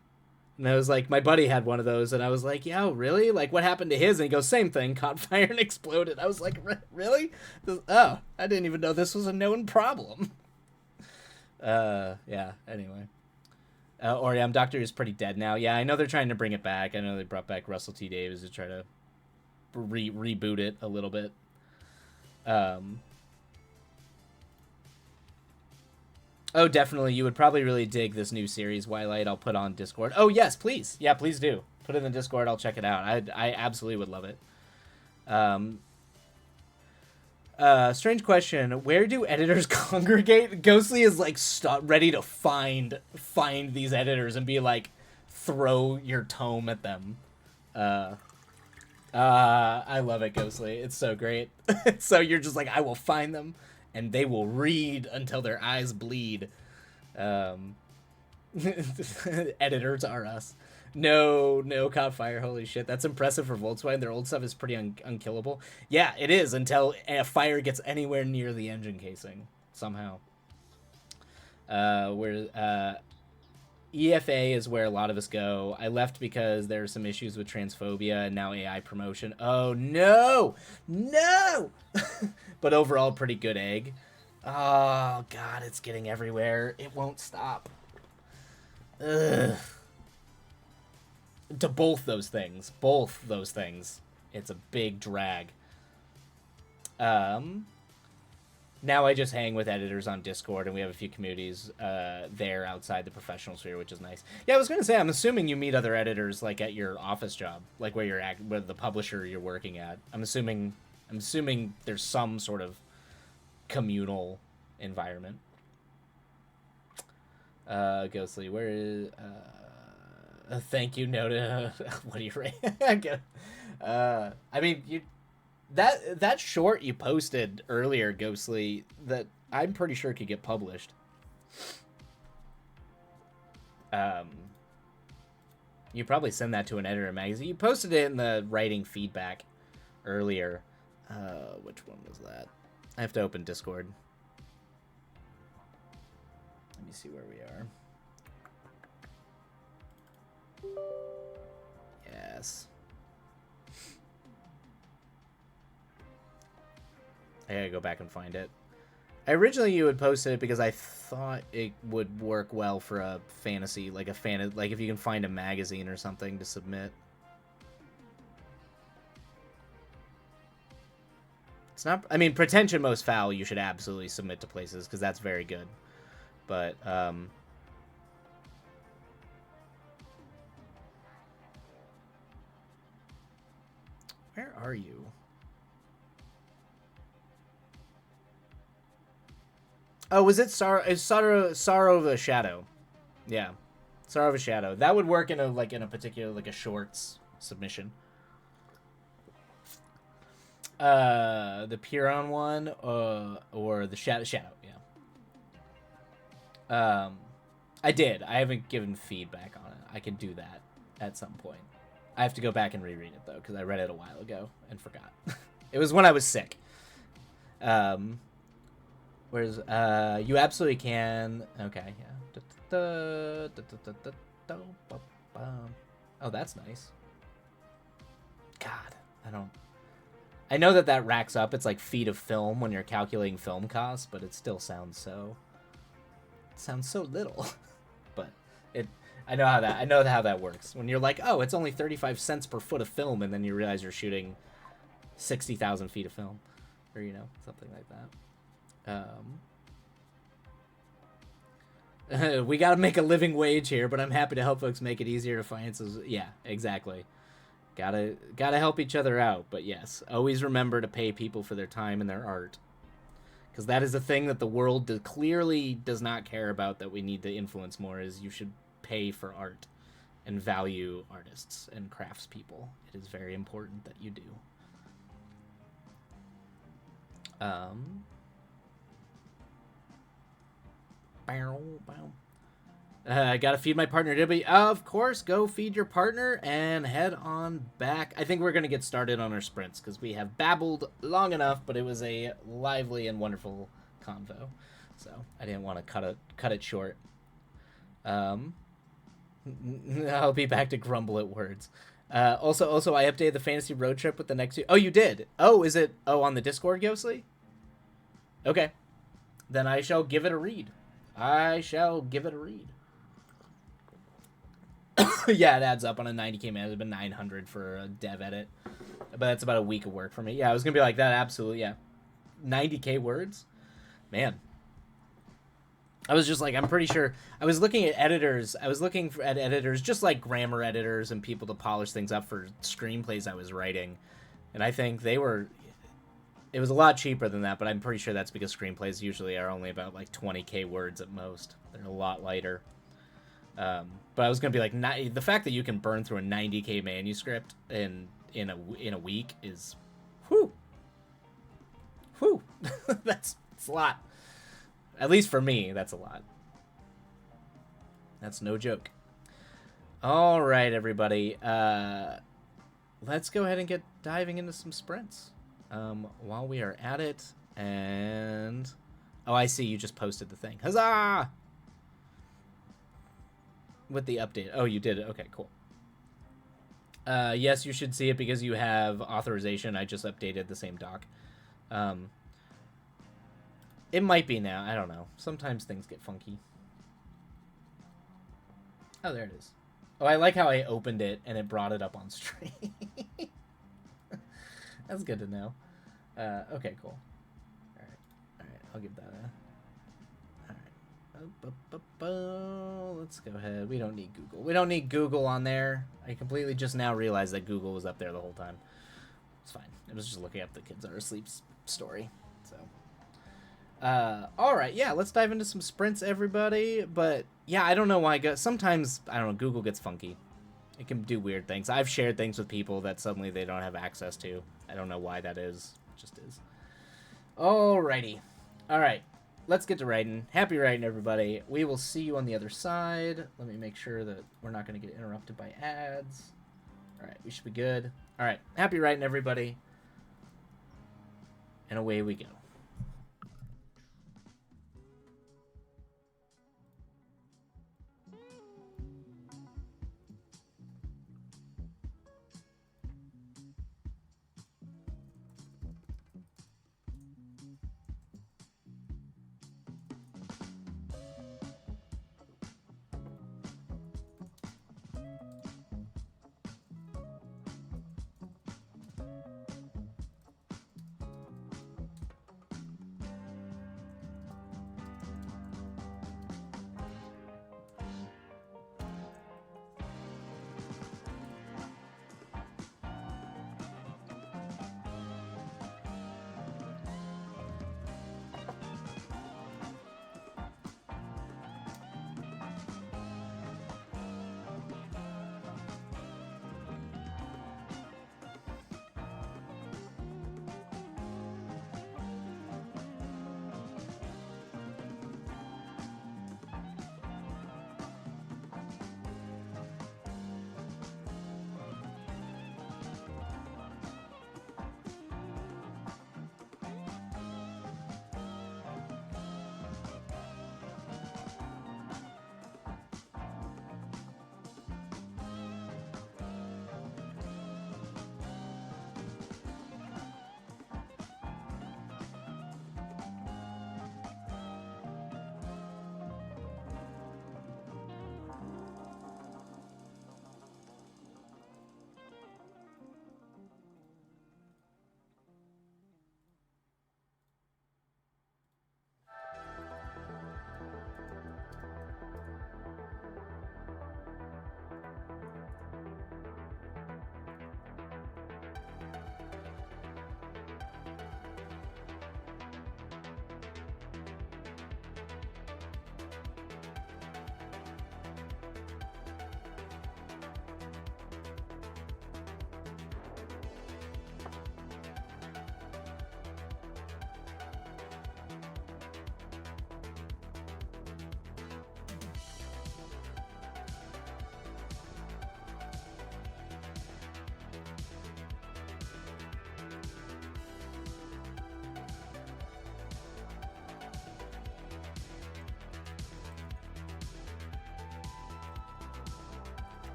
And I was like, my buddy had one of those, and I was like, yeah, really? Like, what happened to his? And he goes, same thing, caught fire and exploded. I was like, really? Oh, I didn't even know this was a known problem. Yeah, anyway. Doctor is pretty dead now. Yeah, I know they're trying to bring it back. I know they brought back Russell T Davies to try to reboot it a little bit. Oh, definitely. You would probably really dig this new series, Twilight. I'll put on Discord. Oh, yes, please. Yeah, please do. Put it in the Discord. I'll check it out. I absolutely would love it. Strange question. Where do editors congregate? Ghostly is like ready to find these editors and be like, throw your tome at them. I love it, Ghostly. It's so great. So you're just like, I will find them, and they will read until their eyes bleed. Editors are us. No, caught fire. Holy shit, that's impressive for Volkswagen. Their old stuff is pretty unkillable. Yeah, it is until a fire gets anywhere near the engine casing somehow. EFA is where a lot of us go. I left because there are some issues with transphobia and now AI promotion. Oh no, but overall, pretty good egg. Oh god, it's getting everywhere. It won't stop. Ugh. To both those things, it's a big drag. Now I just hang with editors on Discord, and we have a few communities there outside the professional sphere, which is nice. Yeah, I was gonna say, I'm assuming you meet other editors like at your office job, like where you're at, where the publisher you're working at. I'm assuming there's some sort of communal environment. Ghostly, where is thank you, Noda. What do you rate? I mean, that short you posted earlier, Ghostly, that I'm pretty sure could get published. You probably send that to an editor magazine. You posted it in the writing feedback earlier. Which one was that? I have to open Discord. Let me see where we are. Yes. I gotta go back and find it. Originally, you had posted it because I thought it would work well for a fantasy, like if you can find a magazine or something to submit. It's not. I mean, Pretension Most Foul, you should absolutely submit to places because that's very good. But where are you? Oh, was it Sorrow of a Shadow? Yeah, Sorrow of a Shadow. That would work in a particular a shorts submission. The Piron one, or the Shadow, yeah. I did. I haven't given feedback on it. I can do that at some point. I have to go back and reread it though, because I read it a while ago and forgot. It was when I was sick. Whereas, you absolutely can. Okay, yeah. Oh, that's nice. God, I know that racks up. It's like feet of film when you're calculating film costs, but it still sounds so little. But I know how that works. When you're like, oh, it's only 35 cents per foot of film, and then you realize you're shooting 60,000 feet of film, or something like that. We gotta make a living wage here, but I'm happy to help folks make it easier to finance. Yeah, exactly. Gotta help each other out. But yes, always remember to pay people for their time and their art, because that is a thing that the world clearly does not care about, that we need to influence more. Is you should pay for art and value artists and craftspeople. It is very important that you do. Gotta feed my partner. Of course, go feed your partner and head on back. I think we're gonna get started on our sprints because we have babbled long enough, but it was a lively and wonderful convo, so I didn't want to cut it short. I'll be back to grumble at words. Also, I updated the fantasy road trip with the next. Oh, you did? Oh, is it? Oh, on the Discord, Ghostly? Okay, then I shall give it a read. Yeah, it adds up on a 90k man. It's been 900 for a dev edit, but that's about a week of work for me. Yeah, I was gonna be like that. Absolutely, yeah. 90k words, man. I was just like, I'm pretty sure. I was looking at editors. At editors, just like grammar editors and people to polish things up for screenplays I was writing, and I think they were It was a lot cheaper than that, but I'm pretty sure that's because screenplays usually are only about like 20k words at most. They're a lot lighter. But I was gonna be like, the fact that you can burn through a 90k manuscript in a week is, whew, that's a lot. At least for me, that's a lot. That's no joke. All right, everybody. Let's go ahead and get diving into some sprints. While we are at it, and oh, I see you just posted the thing. Huzzah! With the update. Oh, you did it. Okay, cool. Yes, you should see it because you have authorization. I just updated the same doc. It might be now. I don't know. Sometimes things get funky. Oh, there it is. Oh, I like how I opened it and it brought it up on stream. That's good to know. Okay, cool. All right. I'll give that a... All right. Let's go ahead. We don't need Google. We don't need Google on there. I completely just now realized that Google was up there the whole time. It's fine. I was just looking up the Kids Are Asleep story. So... all right, yeah, let's dive into some sprints, everybody. But yeah, I don't know why. Sometimes, I don't know, Google gets funky. It can do weird things. I've shared things with people that suddenly they don't have access to. I don't know why that is. It just is. Alrighty. All right, let's get to writing. Happy writing, everybody. We will see you on the other side. Let me make sure that we're not going to get interrupted by ads. All right, we should be good. All right, happy writing, everybody. And away we go.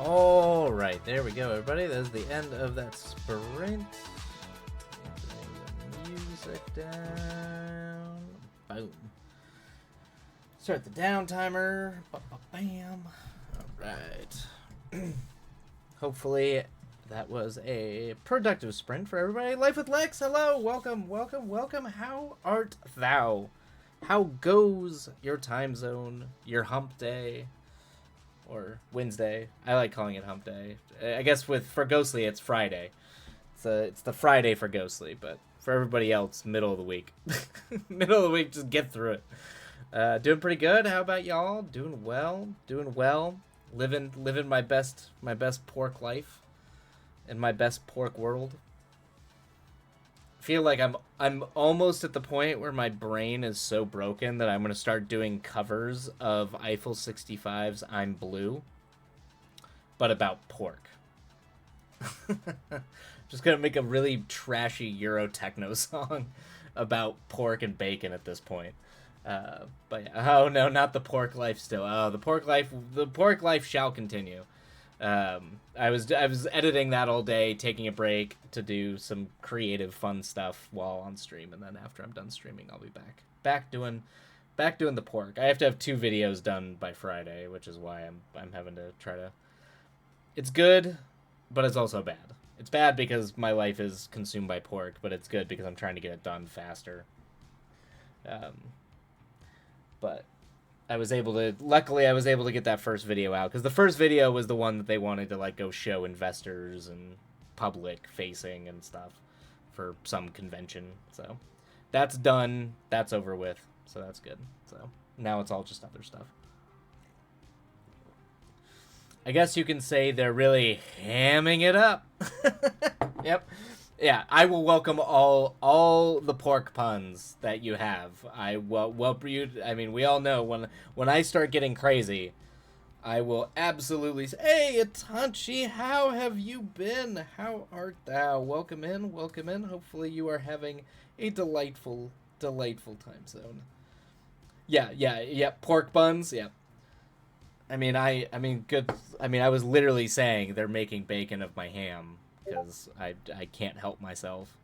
All right, there we go, everybody. That's the end of that sprint. Bring the music down. Boom. Start the down timer. Bam. All right. Hopefully that was a productive sprint for everybody. Life with Lex, hello. Welcome, welcome, welcome. How art thou? How goes your time zone, your hump day? Or Wednesday. I like calling it hump day. I guess for Ghostly, it's Friday. It's the Friday for Ghostly, but for everybody else, middle of the week. Middle of the week, just get through it. Doing pretty good. How about y'all? Doing well. Doing well. Living my best pork life in my best pork world. Feel like I'm almost at the point where my brain is so broken that I'm gonna start doing covers of Eiffel 65's "I'm Blue," but about pork. Just gonna make a really trashy Euro techno song about pork and bacon at this point. But yeah. Oh no, not the pork life still. Oh, the pork life shall continue. I was editing that all day, taking a break to do some creative fun stuff while on stream, and then after I'm done streaming, I'll be back doing the pork. I have to have 2 videos done by Friday, which is why I'm having to try to. It's good, but it's also bad. It's bad because my life is consumed by pork, but it's good because I'm trying to get it done faster. But luckily I was able to get that first video out, because the first video was the one that they wanted to like go show investors and public facing and stuff for some convention. So that's done. That's over with. So that's good. So now it's all just other stuff. I guess you can say they're really hamming it up. Yep. Yeah, I will welcome all the pork puns that you have. I welcome you. I mean, we all know when I start getting crazy, I will absolutely say, "Hey, Itachi, how have you been? How art thou? Welcome in, welcome in. Hopefully you are having a delightful time zone." Yeah. Pork buns. Yeah. I mean, good. I mean, I was literally saying they're making bacon of my ham, because I can't help myself.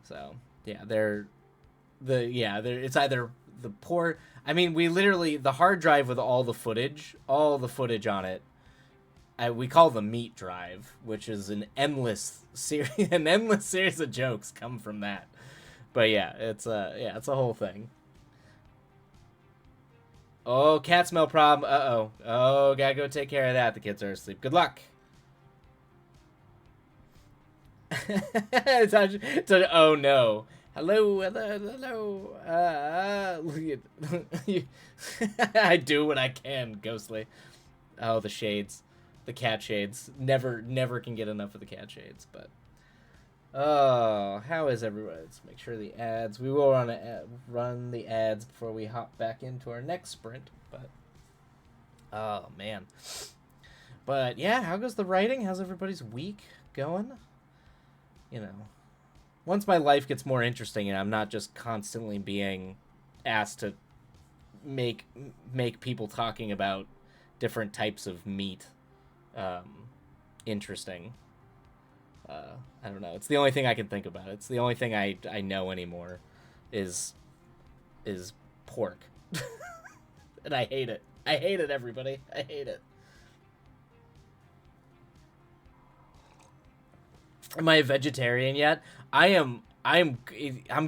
So yeah, it's either the poor. I mean, we literally, the hard drive with all the footage on it, we call the meat drive, which is an endless series of jokes come from that. But yeah, it's a whole thing. Oh, cat smell problem. Oh, gotta go take care of that. The kids are asleep. Good luck. Oh no. Hello. I do what I can, Ghostly. Oh, the shades. The cat shades. Never can get enough of the cat shades, but. Oh, how is everyone? Let's make sure the ads. We will run the ads before we hop back into our next sprint, but. Oh, man. But yeah, how goes the writing? How's everybody's week going? You know, once my life gets more interesting and I'm not just constantly being asked to make people talking about different types of meat interesting. I don't know. It's the only thing I can think about. It's the only thing I know anymore is pork. And I hate it. I hate it, everybody. I hate it. Am I a vegetarian yet? I'm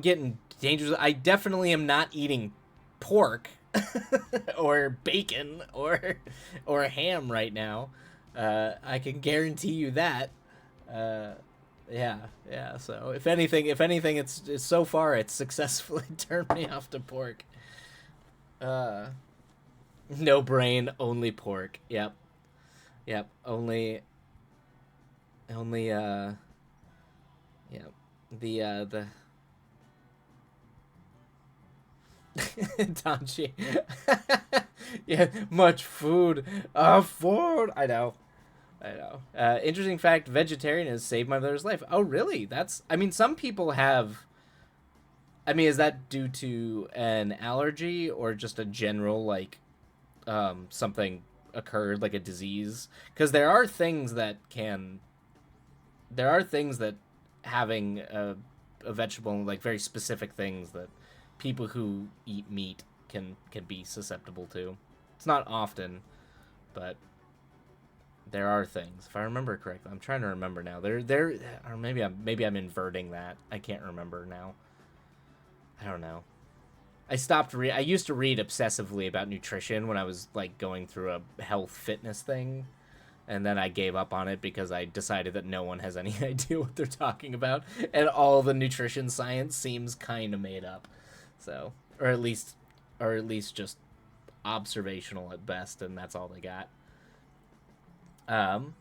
getting dangerous. I definitely am not eating pork or bacon or ham right now. I can guarantee you that. Yeah. So if anything, it's so far it's successfully turned me off to pork. No brain, only pork. Yep. Only. Yeah, the Tanchi. Yeah, much food. Food. I know. Interesting fact: vegetarian has saved my mother's life. Oh, really? Some people have. Is that due to an allergy or just a general something occurred, like a disease, because there are things that having a vegetable, like very specific things that people who eat meat can be susceptible to. It's not often, but there are things. If I remember correctly, I'm trying to remember now. There, or maybe I'm inverting that. I can't remember now. I don't know. I used to read obsessively about nutrition when I was like going through a health fitness thing, and then I gave up on it because I decided that no one has any idea what they're talking about, and all the nutrition science seems kind of made up. So, or at least just observational at best, and that's all they got. I'm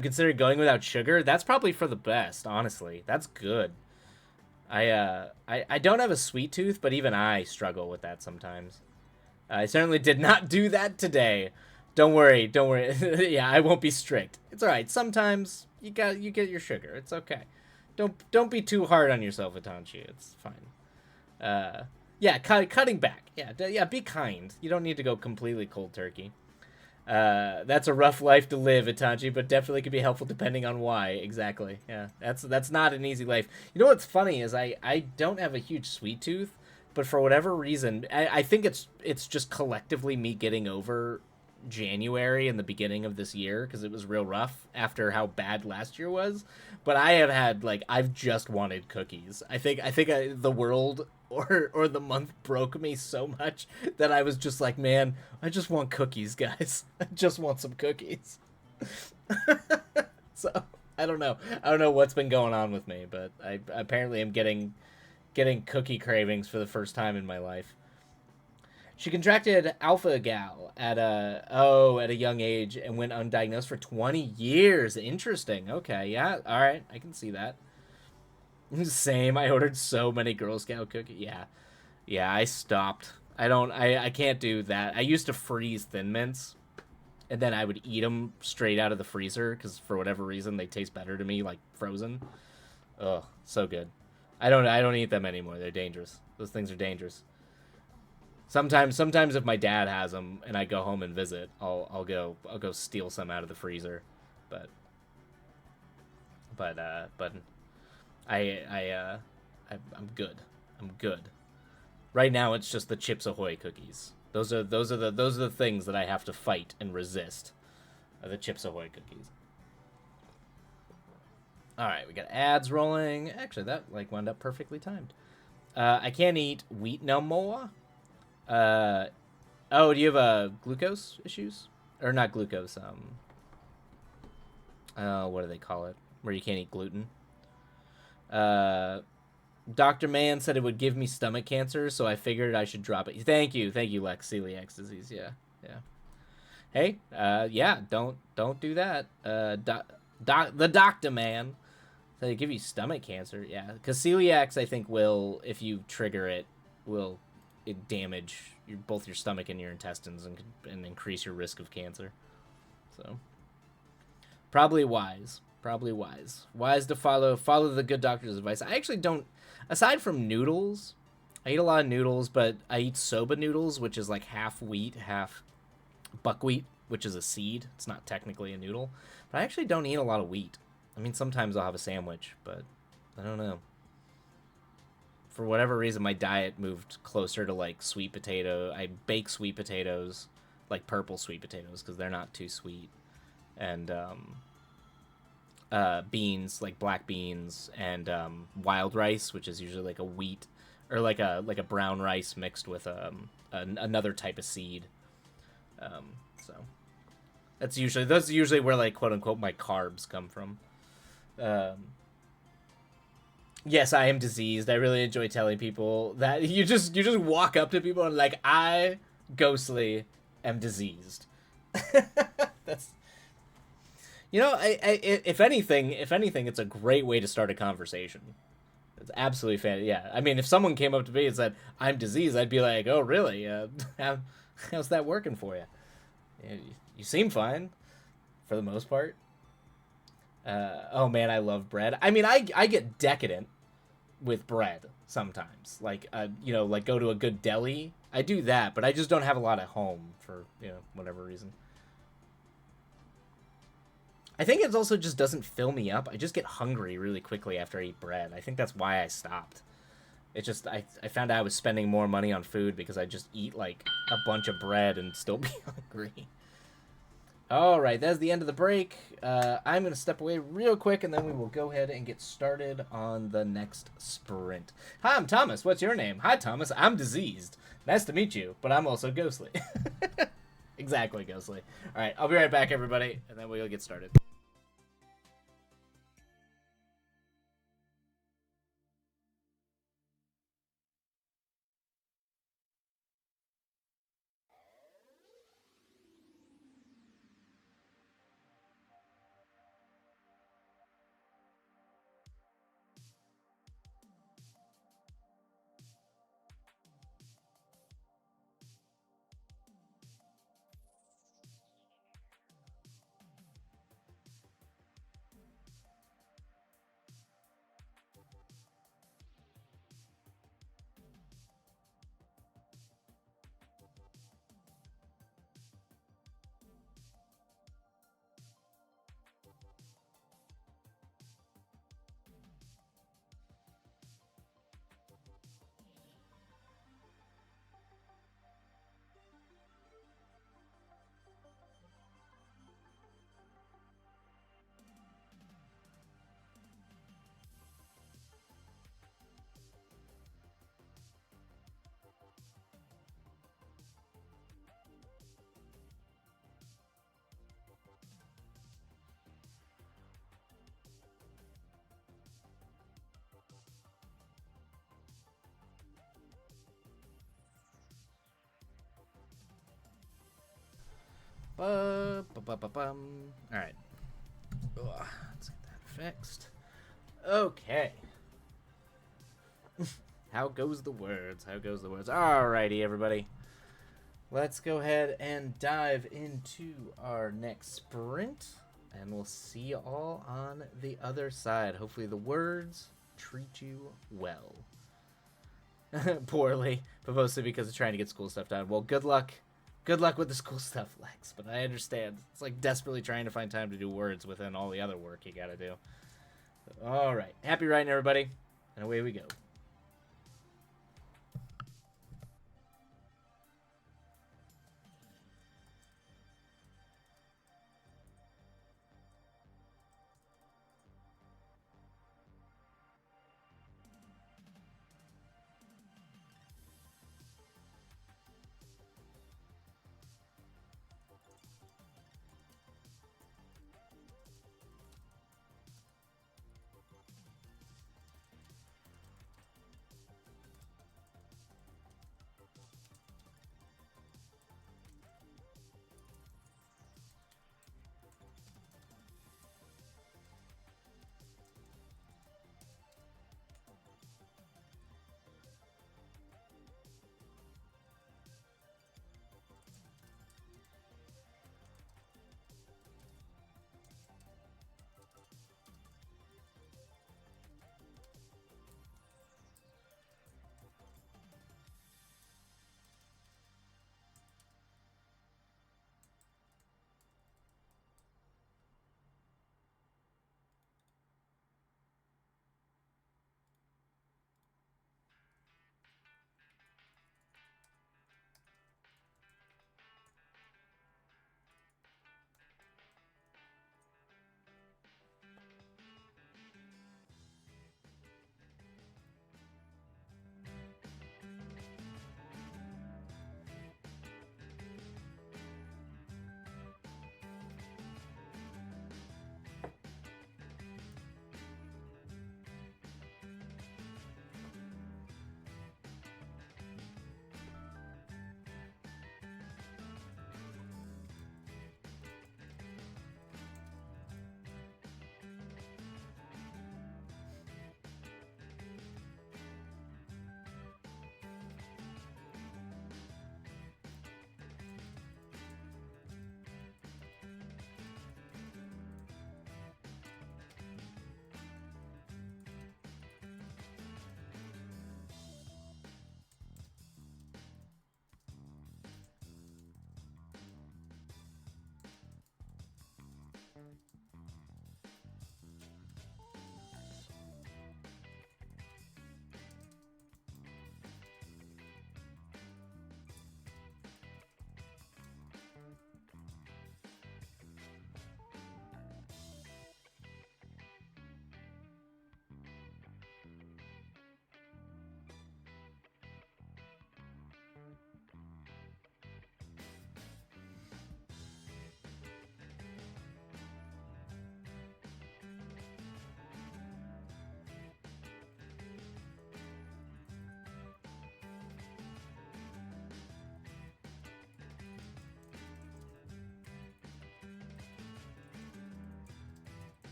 considering going without sugar. That's probably for the best, honestly. That's good. I don't have a sweet tooth, but even I struggle with that sometimes. I certainly did not do that today. Don't worry. Yeah, I won't be strict. It's all right. Sometimes you get your sugar. It's okay. Don't be too hard on yourself, Itanchi. It's fine. Yeah, cutting back. Yeah, be kind. You don't need to go completely cold turkey. That's a rough life to live, Itachi, but definitely could be helpful depending on why. Exactly. Yeah, that's not an easy life. You know what's funny is I don't have a huge sweet tooth, but for whatever reason, I think it's just collectively me getting over January and the beginning of this year because it was real rough after how bad last year was. But I have had I've just wanted cookies. I think the world or the month broke me so much that I was just like, man, I just want cookies, guys. I just want some cookies. So I don't know what's been going on with me, but I apparently am getting cookie cravings for the first time in my life. She contracted alpha-gal at a young age and went undiagnosed for 20 years. Interesting. Okay, yeah, all right, I can see that. Same. I ordered so many Girl Scout cookies. Yeah, I stopped. I can't do that. I used to freeze Thin Mints, and then I would eat them straight out of the freezer because for whatever reason they taste better to me like frozen. Ugh, so good. I don't eat them anymore. They're dangerous. Those things are dangerous. Sometimes if my dad has them and I go home and visit, I'll go steal some out of the freezer, but I'm good. I'm good. Right now it's just the Chips Ahoy cookies. Those are the things that I have to fight and resist. Are the Chips Ahoy cookies. All right, we got ads rolling. Actually, that wound up perfectly timed. I can't eat wheat no more. Oh, do you have glucose issues? Or not glucose, what do they call it? Where you can't eat gluten. Dr. Mann said it would give me stomach cancer, so I figured I should drop it. Thank you, Lex. Celiac disease, yeah. Hey, yeah, don't do that. The Dr. Man said it give you stomach cancer, yeah. Because celiacs, I think, will, if you trigger it, will it damage both your stomach and your intestines and increase your risk of cancer. So probably wise to follow the good doctor's advice. I actually don't, aside from noodles, I eat a lot of noodles, but I eat soba noodles, which is like half wheat, half buckwheat, which is a seed. It's not technically a noodle, but I actually don't eat a lot of wheat. I mean, sometimes I'll have a sandwich, but I don't know. For whatever reason, my diet moved closer to like sweet potato. I bake sweet potatoes, like purple sweet potatoes, because they're not too sweet, and beans, like black beans, and wild rice, which is usually like a wheat or like a brown rice mixed with another type of seed. So those are usually where like quote unquote my carbs come from. Yes, I am diseased. I really enjoy telling people that you just walk up to people and like, I, Ghostly, am diseased. That's, if anything, it's a great way to start a conversation. It's absolutely fan. Yeah, I mean, if someone came up to me and said I'm diseased, I'd be like, oh really? How's that working for you? You seem fine, for the most part. Oh man, I love bread. I mean, I get decadent with bread sometimes. Like, like go to a good deli I do that, but I just don't have a lot at home for, whatever reason. I think it also just doesn't fill me up. I just get hungry really quickly after I eat bread. I think that's why I stopped. It just, I found out I was spending more money on food because I just eat, like, a bunch of bread and still be hungry. Alright, that's the end of the break. I'm going to step away real quick, and then we will go ahead and get started on the next sprint. Hi, I'm Thomas. What's your name? Hi, Thomas. I'm Diseased. Nice to meet you, but I'm also Ghostly. Exactly, Ghostly. Alright, I'll be right back, everybody, and then we'll get started. Alright. Let's get that fixed. Okay. How goes the words? How goes the words? Alrighty, everybody. Let's go ahead and dive into our next sprint. And we'll see you all on the other side. Hopefully the words treat you well. Poorly, but mostly because of trying to get school stuff done. Well, good luck. Good luck with the school stuff, Lex, but I understand. It's like desperately trying to find time to do words within all the other work you gotta do. Alright, happy writing, everybody, and away we go.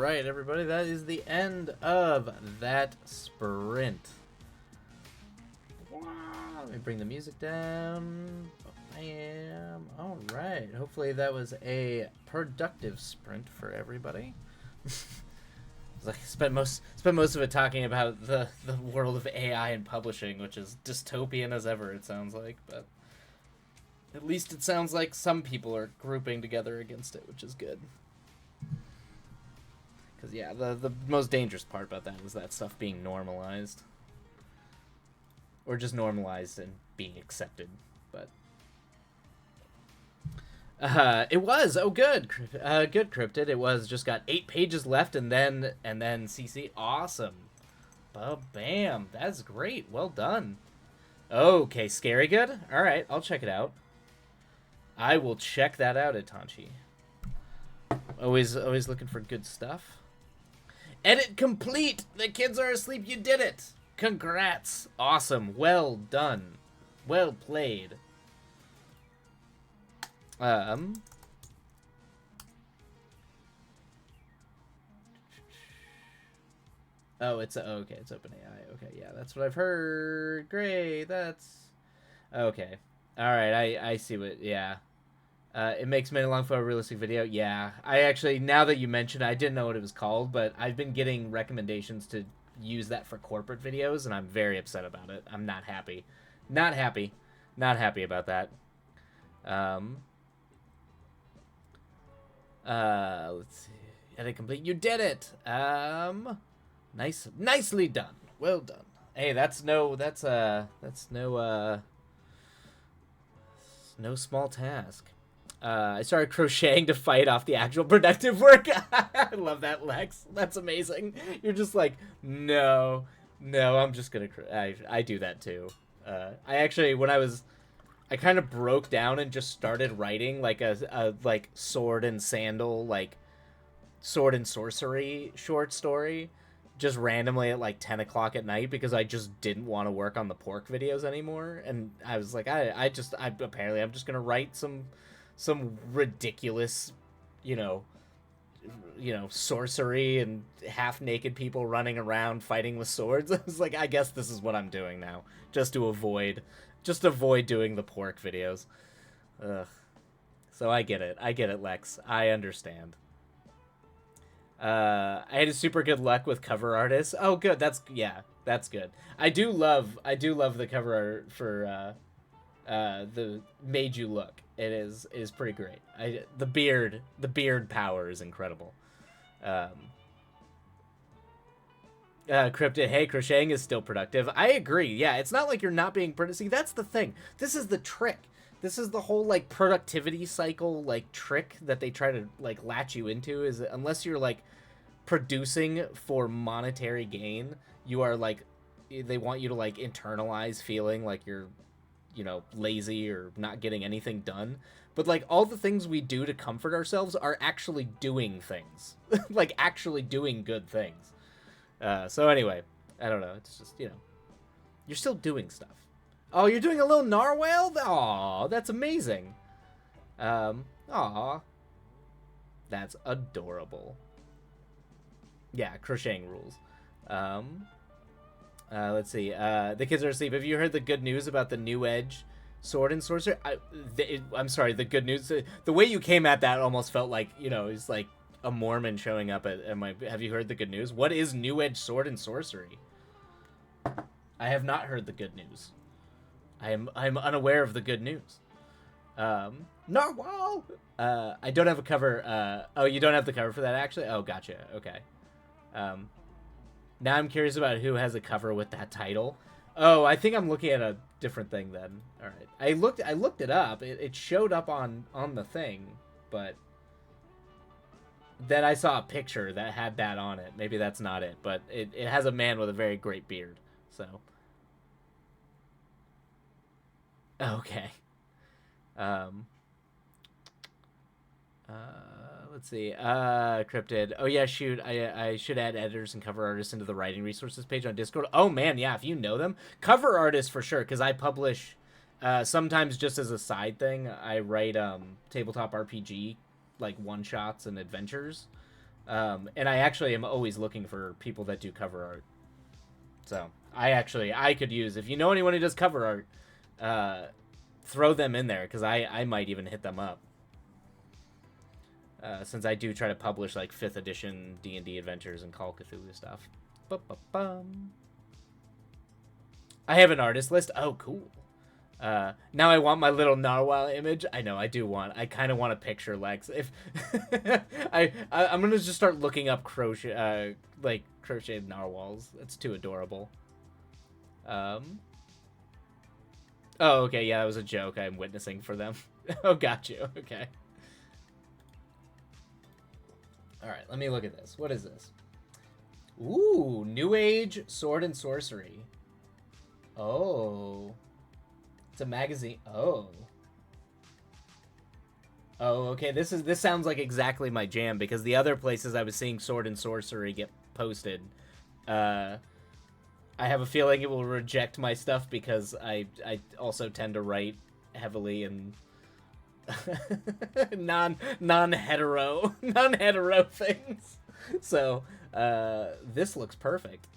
right, everybody, that is the end of that sprint. Let me bring the music down. Bam. All right. Hopefully that was a productive sprint for everybody. I spent most of it talking about the world of AI and publishing, which is dystopian as ever, it sounds like, but at least it sounds like some people are grouping together against it, which is good. Because, yeah, the most dangerous part about that is that stuff being normalized. Or just normalized and being accepted, but... it was. Oh, good. Good, Cryptid. It was. Just got 8 pages left, and then CC. Awesome. Bam. That's great. Well done. Okay, scary good. All right, I'll check it out. I will check that out, Itanchi. Always looking for good stuff. Edit complete. The kids are asleep. You did it. Congrats. Awesome. Well done. Well played. Oh, it's okay. It's OpenAI. Okay, yeah, that's what I've heard. Great. That's okay. All right, I see what. Yeah, it makes many long for a realistic video. Yeah, I actually, now that you mention it, I didn't know what it was called, but I've been getting recommendations to use that for corporate videos, and I'm very upset about it. I'm not happy. Not happy. Not happy about that. Let's see. Edit complete. You did it. Nicely done. Well done. Hey, that's no small task. I started crocheting to fight off the actual productive work. I love that, Lex. That's amazing. You're just like, no, I'm just gonna. I do that too. I actually, I kind of broke down and just started writing like a sword and sandal, like sword and sorcery short story, just randomly at like 10 o'clock at night because I just didn't want to work on the pork videos anymore. And I was like, apparently I'm just gonna write some ridiculous, you know, sorcery and half naked people running around fighting with swords. I was like, I guess this is what I'm doing now, just to avoid doing the pork videos. Ugh. So I get it, Lex. I understand. I had a super good luck with cover artists. Oh, good. That's good. I do love the cover art for the Made You Look. It is pretty great. The beard power is incredible. Cryptid, hey, crocheting is still productive. I agree. Yeah, it's not like you're not being productive. See, that's the thing. This is the trick. This is the whole, like, productivity cycle, like, trick that they try to, like, latch you into, is that unless you're, like, producing for monetary gain, you are, like, they want you to, like, internalize feeling like you're, you know, lazy or not getting anything done. But, like, all the things we do to comfort ourselves are actually doing things. Like, actually doing good things. So anyway, I don't know. It's just, you know, you're still doing stuff. Oh, you're doing a little narwhal? Aw, that's amazing. Aw. That's adorable. Yeah, crocheting rules. Let's see. The kids are asleep. Have you heard the good news about the New Edge sword and sorcerer? I'm sorry, the good news. The way you came at that almost felt like, you know, it's like a Mormon showing up at my... Have you heard the good news? What is New Edge sword and sorcery? I have not heard the good news. I'm unaware of the good news. Narwhal! I don't have a cover. Oh, you don't have the cover for that, actually? Oh, gotcha. Okay. Now I'm curious about who has a cover with that title. Oh, I think I'm looking at a different thing then. All right. I looked it up. It showed up on the thing, but then I saw a picture that had that on it. Maybe that's not it, but it has a man with a very great beard. So okay. Let's see. Cryptid. Oh yeah, shoot. I should add editors and cover artists into the writing resources page on Discord. Oh man, yeah. If you know them, cover artists for sure. Because I publish, sometimes just as a side thing, I write tabletop RPG like one shots and adventures. And I actually am always looking for people that do cover art. So I could use, if you know anyone who does cover art, throw them in there, because I might even hit them up. Since I do try to publish like 5th edition D&D adventures and Call of Cthulhu stuff. Ba-ba-bum. I have an artist list. Oh, cool. Now I want my little narwhal image. I know, I do want. I kind of want to picture Lex. If I'm gonna just start looking up crochet, like crocheted narwhals. It's too adorable. Oh, okay, yeah, that was a joke I'm witnessing for them. Oh, got you. Okay. All right, let me look at this. What is this? Ooh, New Age Sword and Sorcery. Oh. It's a magazine. Oh. Oh, okay. This sounds like exactly my jam, because the other places I was seeing Sword and Sorcery get posted, I have a feeling it will reject my stuff, because I also tend to write heavily in non-hetero things. So, this looks perfect.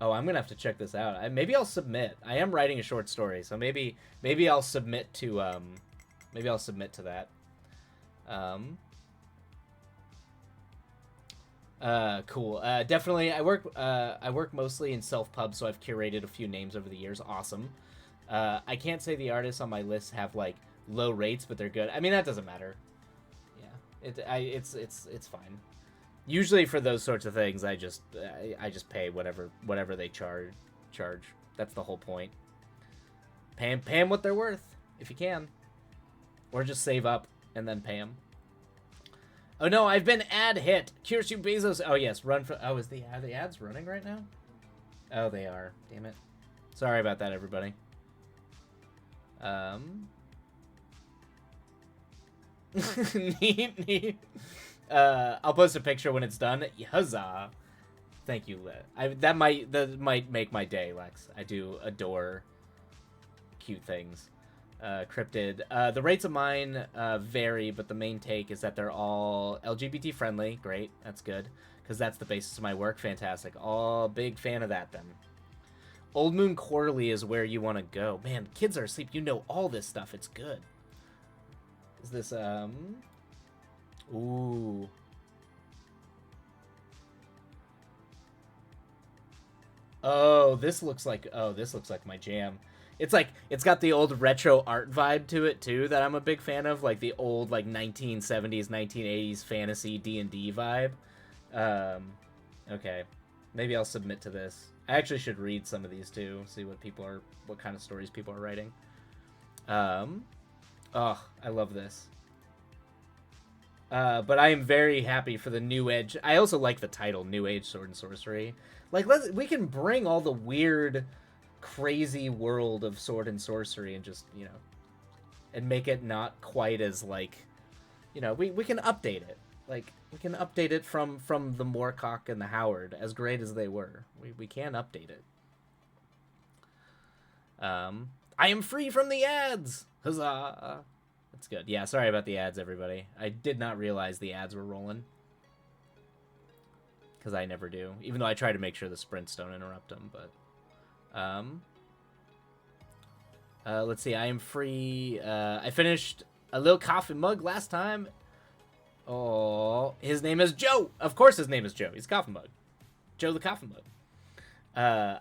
Oh, I'm gonna have to check this out. Maybe I'll submit. I am writing a short story, so maybe I'll submit to that. Cool. Definitely. I work mostly in self-pub, so I've curated a few names over the years. Awesome. I can't say the artists on my list have like low rates, but they're good. I mean, that doesn't matter. Yeah, it's fine. Usually for those sorts of things, I just pay whatever they charge. That's the whole point. Pay them what they're worth, if you can, or just save up and then pay them. Oh no, I've been ad hit. Kirsten Bezos. Oh yes, run for. Oh, are the ads running right now? Oh, they are. Damn it. Sorry about that, everybody. Neat. I'll post a picture when it's done. Huzzah! Thank you, Lit. That might make my day, Lex. I do adore cute things. Cryptid. The rates of mine vary, but the main take is that they're all LGBT friendly. Great, that's good, because that's the basis of my work. Fantastic. All big fan of that then. Old Moon Quarterly is where you want to go. Man, kids are asleep. You know all this stuff. It's good. Is this Ooh. Oh, this looks like my jam. It's got the old retro art vibe to it too that I'm a big fan of, like the old like 1970s, 1980s fantasy D&D vibe. Okay. Maybe I'll submit to this. I actually should read some of these too, see what kind of stories people are writing. Oh, I love this. But I am very happy for the New Age. I also like the title, New Age Sword and Sorcery. Like, we can bring all the weird, crazy world of sword and sorcery and just, and make it not quite as, like, we can update it. Like, we can update it from the Moorcock and the Howard, as great as they were. We can update it. I am free from the ads! Huzzah! That's good. Yeah, sorry about the ads, everybody. I did not realize the ads were rolling. Because I never do. Even though I try to make sure the sprints don't interrupt them, but... let's see, I am free. I finished a little coffee mug last time. Oh, his name is Joe. Of course his name is Joe. He's a coffee mug. Joe the coffee mug.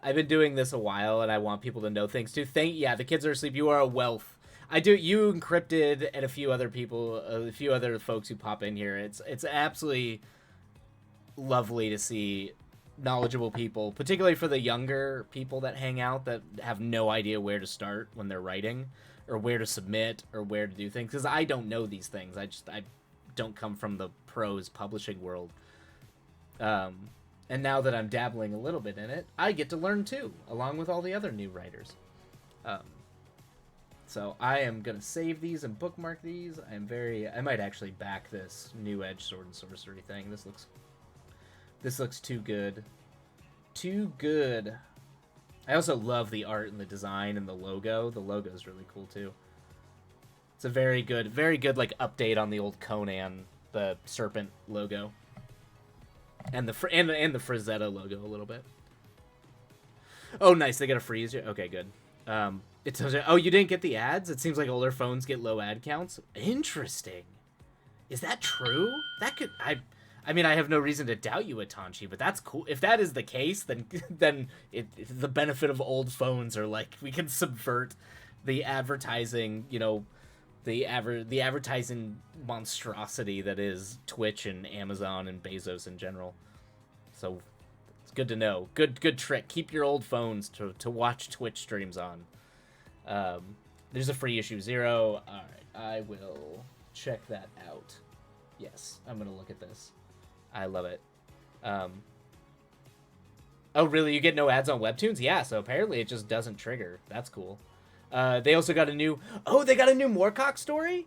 I've been doing this a while, and I want people to know things too. Yeah, the kids are asleep. You are a wealth. You Encrypted and a few other people, a few other folks who pop in here. It's absolutely lovely to see knowledgeable people, particularly for the younger people that hang out that have no idea where to start when they're writing, or where to submit, or where to do things. Because I don't know these things. I don't come from the prose publishing world. And now that I'm dabbling a little bit in it, I get to learn too, along with all the other new writers. So I am gonna save these and bookmark these. I might actually back this New Edge Sword and Sorcery thing. This looks too good. Too good. I also love the art and the design and the logo. The logo is really cool too. It's a very good like update on the old Conan, the serpent logo. and the Frazetta logo a little bit. Oh, nice. They got a freeze. Okay, good. It tells you. Oh, you didn't get the ads. It seems like older phones get low ad counts. Interesting. Is that true? That could I mean, I have no reason to doubt you, Itanchi, but that's cool. If that is the case, then the benefit of old phones are like we can subvert the advertising, you know, the advertising monstrosity that is Twitch and Amazon and Bezos in general. So it's good to know. Good trick. Keep your old phones to watch Twitch streams on. There's a free issue 0. All right, I will check that out. Yes, I'm gonna look at this. I love it. Oh, really? You get no ads on Webtoons? Yeah, so apparently it just doesn't trigger. That's cool. They also got a new... Oh, they got a new Moorcock story?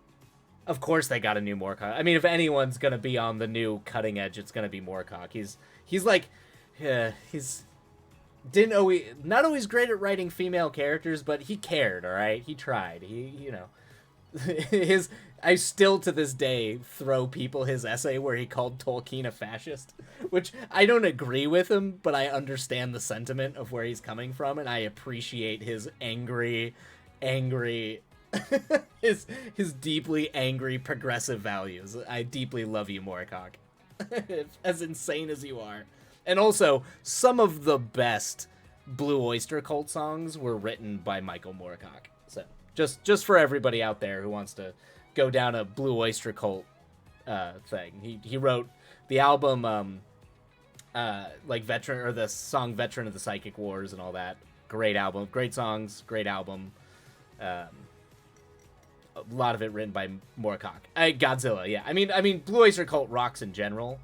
Of course they got a new Moorcock. I mean, if anyone's gonna be on the new cutting edge, it's gonna be Moorcock. He's like... he's... Not always great at writing female characters, but he cared, alright? He tried. You know... I still to this day throw people his essay where he called Tolkien a fascist, which I don't agree with him, but I understand the sentiment of where he's coming from, and I appreciate his angry his deeply angry progressive values. I deeply love you, Moorcock. As insane as you are. And also, some of the best Blue Oyster Cult songs were written by Michael Moorcock. So just for everybody out there who wants to go down a Blue Oyster Cult thing. He wrote the album like Veteran, or the song Veteran of the Psychic Wars and all that. Great album, great songs, great album. A lot of it written by Moorcock. Godzilla, yeah. I mean Blue Oyster Cult rocks in general.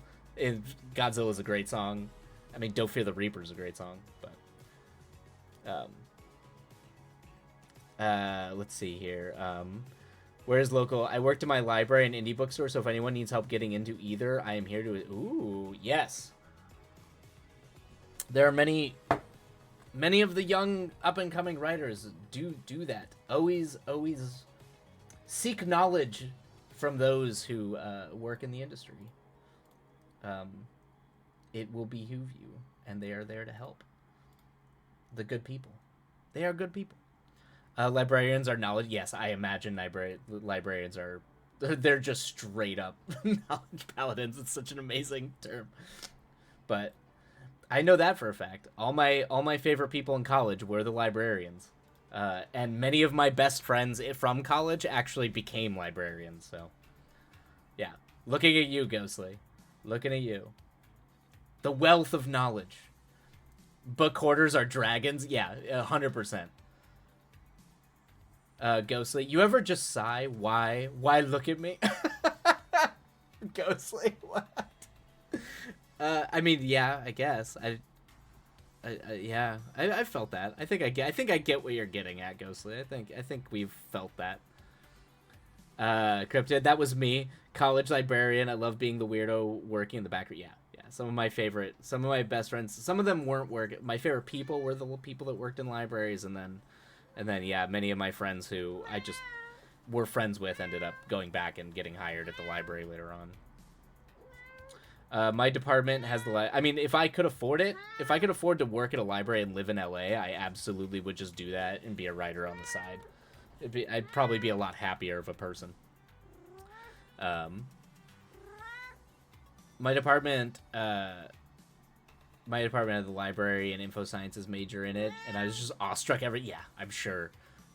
Godzilla's a great song. I mean Don't Fear the Reaper is a great song, but let's see here. Where's local? I worked in my library and indie bookstore, so if anyone needs help getting into either, I am here to... Ooh, yes. There are many of the young up-and-coming writers do that. Always seek knowledge from those who work in the industry. It will behoove you, and they are there to help. The good people. They are good people. Librarians are knowledge. Yes, I imagine librarians are... They're just straight up knowledge paladins. It's such an amazing term. But I know that for a fact. All my favorite people in college were the librarians. And many of my best friends from college actually became librarians. So, yeah. Looking at you, Ghostly. Looking at you. The wealth of knowledge. Book hoarders are dragons? Yeah, 100%. Ghostly, you ever just sigh? Why look at me? Ghostly, what? I mean, yeah, I guess. I felt that. I think I get what you're getting at, Ghostly. I think we've felt that. Cryptid, that was me. College librarian. I love being the weirdo working in the background. Yeah. Some of my best friends, some of them weren't working. My favorite people were the people that worked in libraries, and then, yeah, many of my friends who I just were friends with ended up going back and getting hired at the library later on. My department has I mean, if I could afford to work at a library and live in LA, I absolutely would just do that and be a writer on the side. I'd probably be a lot happier of a person. My department had the library and info sciences major in it, and I was just awestruck yeah, I'm sure.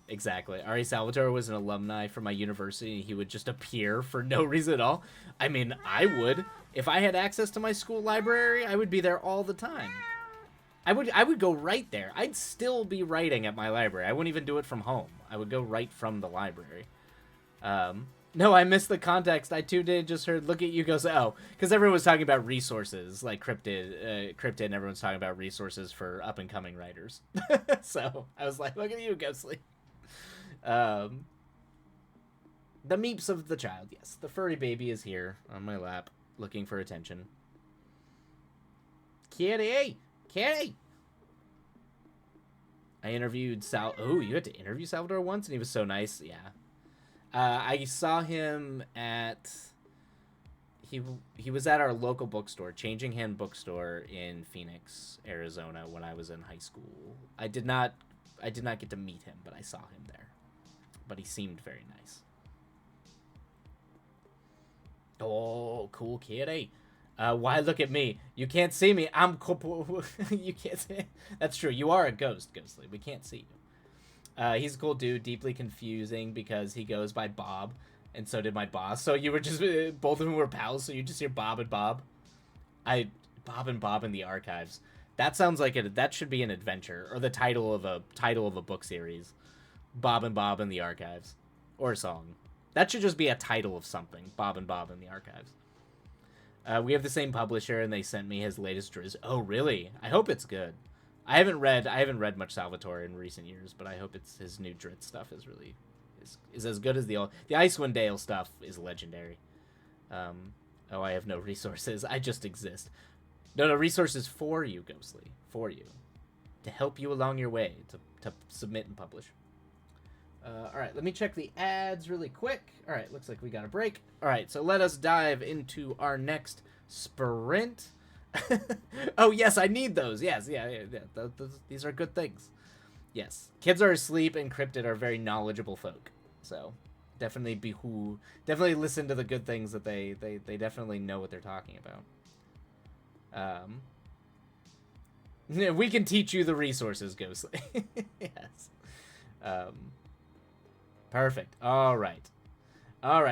Exactly. Ari Salvatore was an alumni from my university, and he would just appear for no reason at all. I mean, I would. If I had access to my school library, I would be there all the time. I would go right there. I'd still be writing at my library. I wouldn't even do it from home. I would go right from the library. No, I missed the context. I too did just heard, look at you go, oh, because everyone was talking about resources, like Cryptid, and everyone's talking about resources for up-and-coming writers. So I was like, look at you, Ghostly. The meeps of the child, yes. The furry baby is here on my lap, looking for attention. Kitty! Kitty! I interviewed Oh, you had to interview Salvador once, and he was so nice. Yeah. I saw him at... he was at our local bookstore, Changing Hand Bookstore in Phoenix, Arizona, when I was in high school. I did not get to meet him, but I saw him there. But he seemed very nice. Oh, cool kitty. Why look at me? You can't see me. You can't see. That's true. You are a ghost, Ghostly. We can't see you. He's a cool dude. Deeply confusing because he goes by Bob, and so did my boss. So you were just both of them were pals. So you just hear Bob and Bob. Bob and Bob in the archives. That sounds like that should be an adventure or the title of a book series. Bob and Bob in the archives, or a song. That should just be a title of something. Bob and Bob in the archives. We have the same publisher, and they sent me his latest Drizzt. Oh, really? I hope it's good. I haven't read much Salvatore in recent years, but I hope his new Drizzt stuff is as good as the Icewind Dale stuff is legendary. Oh, I have no resources. I just exist. No resources for you, Ghostly, for you, to help you along your way to submit and publish. All right, let me check the ads really quick. All right, looks like we got a break. All right, so let us dive into our next sprint. Oh, yes, I need those. Yes, yeah. These are good things. Yes, kids are asleep and Cryptid are very knowledgeable folk. So definitely listen to the good things that they definitely know what they're talking about. We can teach you the resources, Ghostly. Yes. Perfect. All right,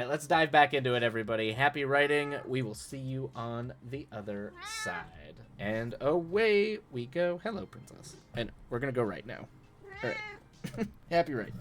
let's dive back into it, everybody. Happy writing. We will see you on the other side. And away we go. Hello, Princess. And we're going to go right now. All right. Happy writing.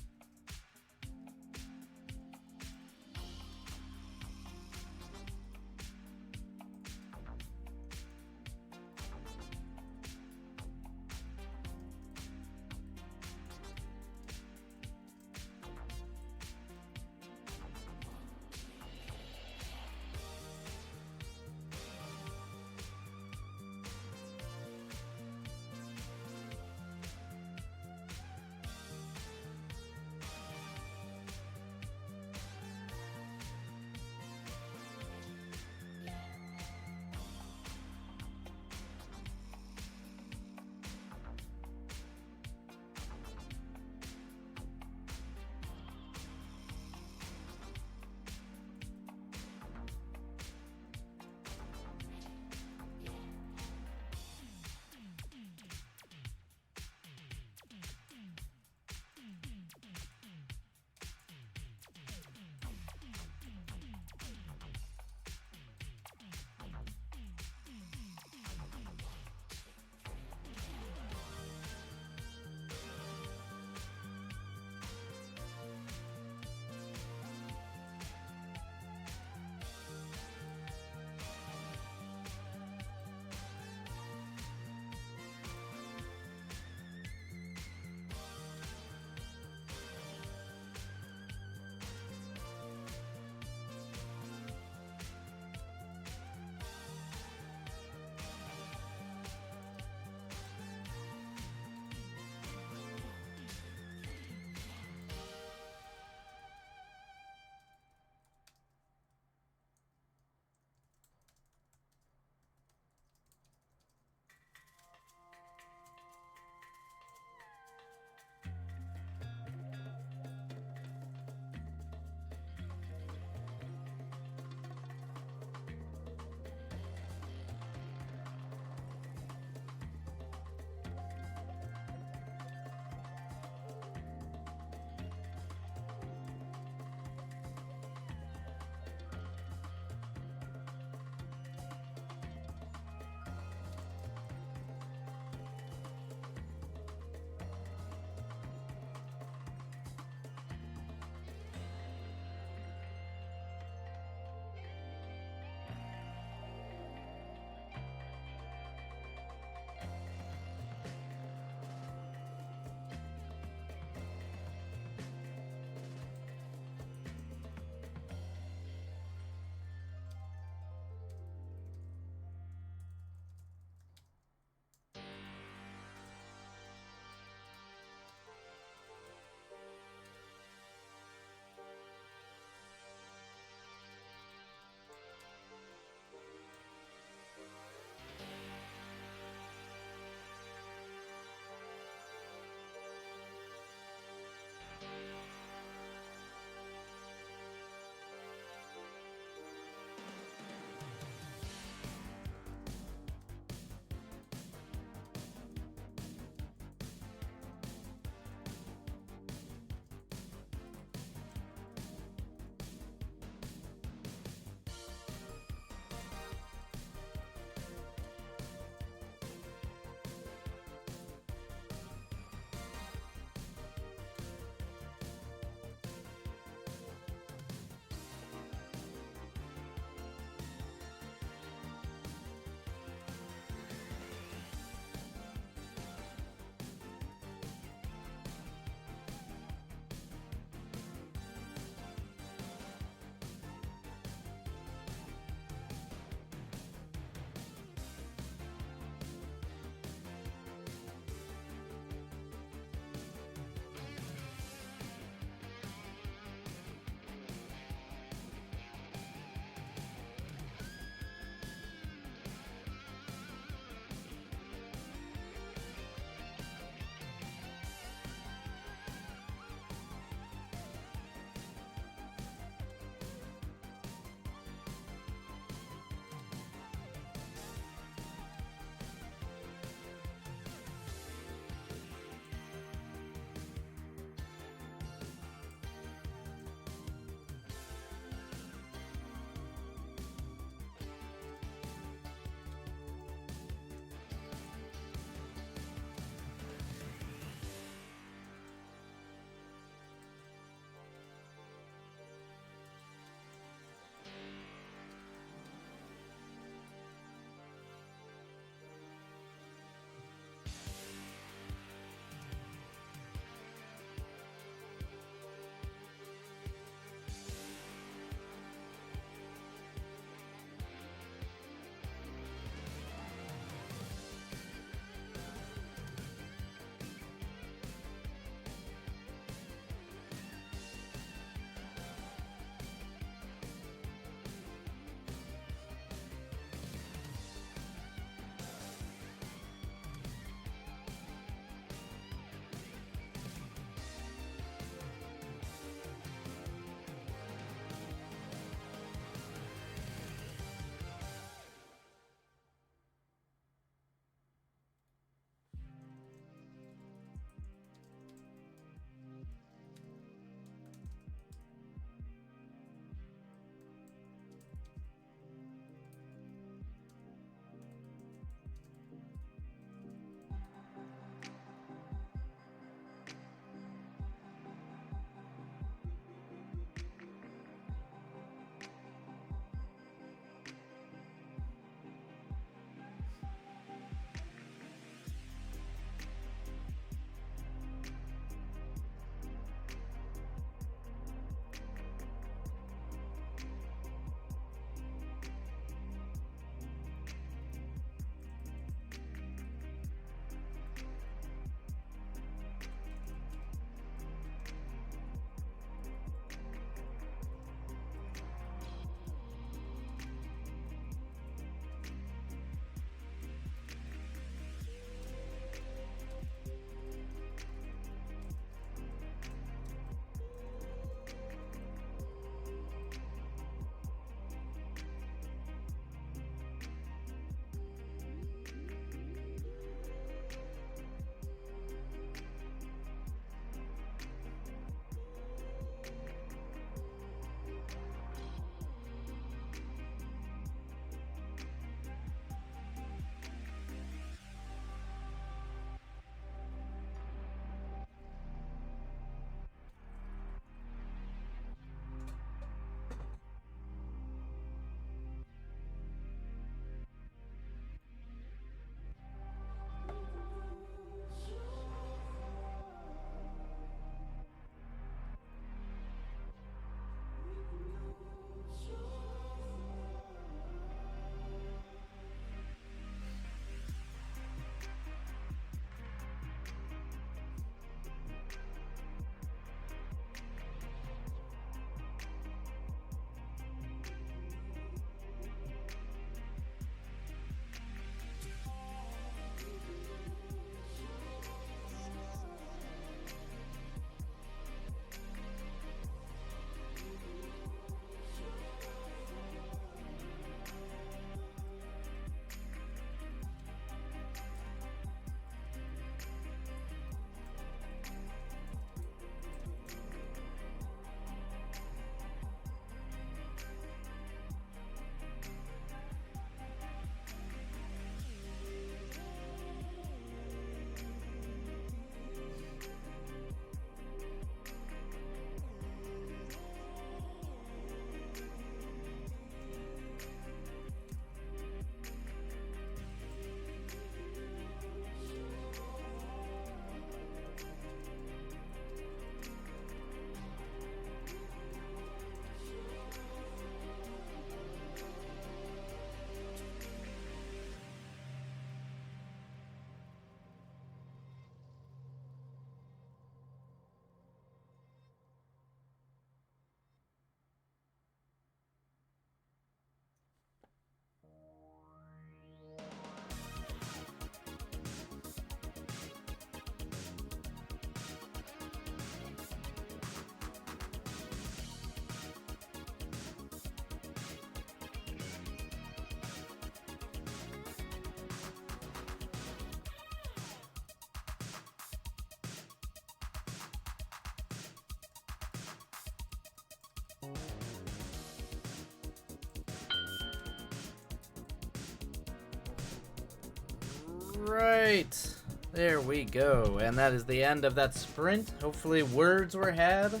right. There we go. And that is the end of that sprint. Hopefully words were had.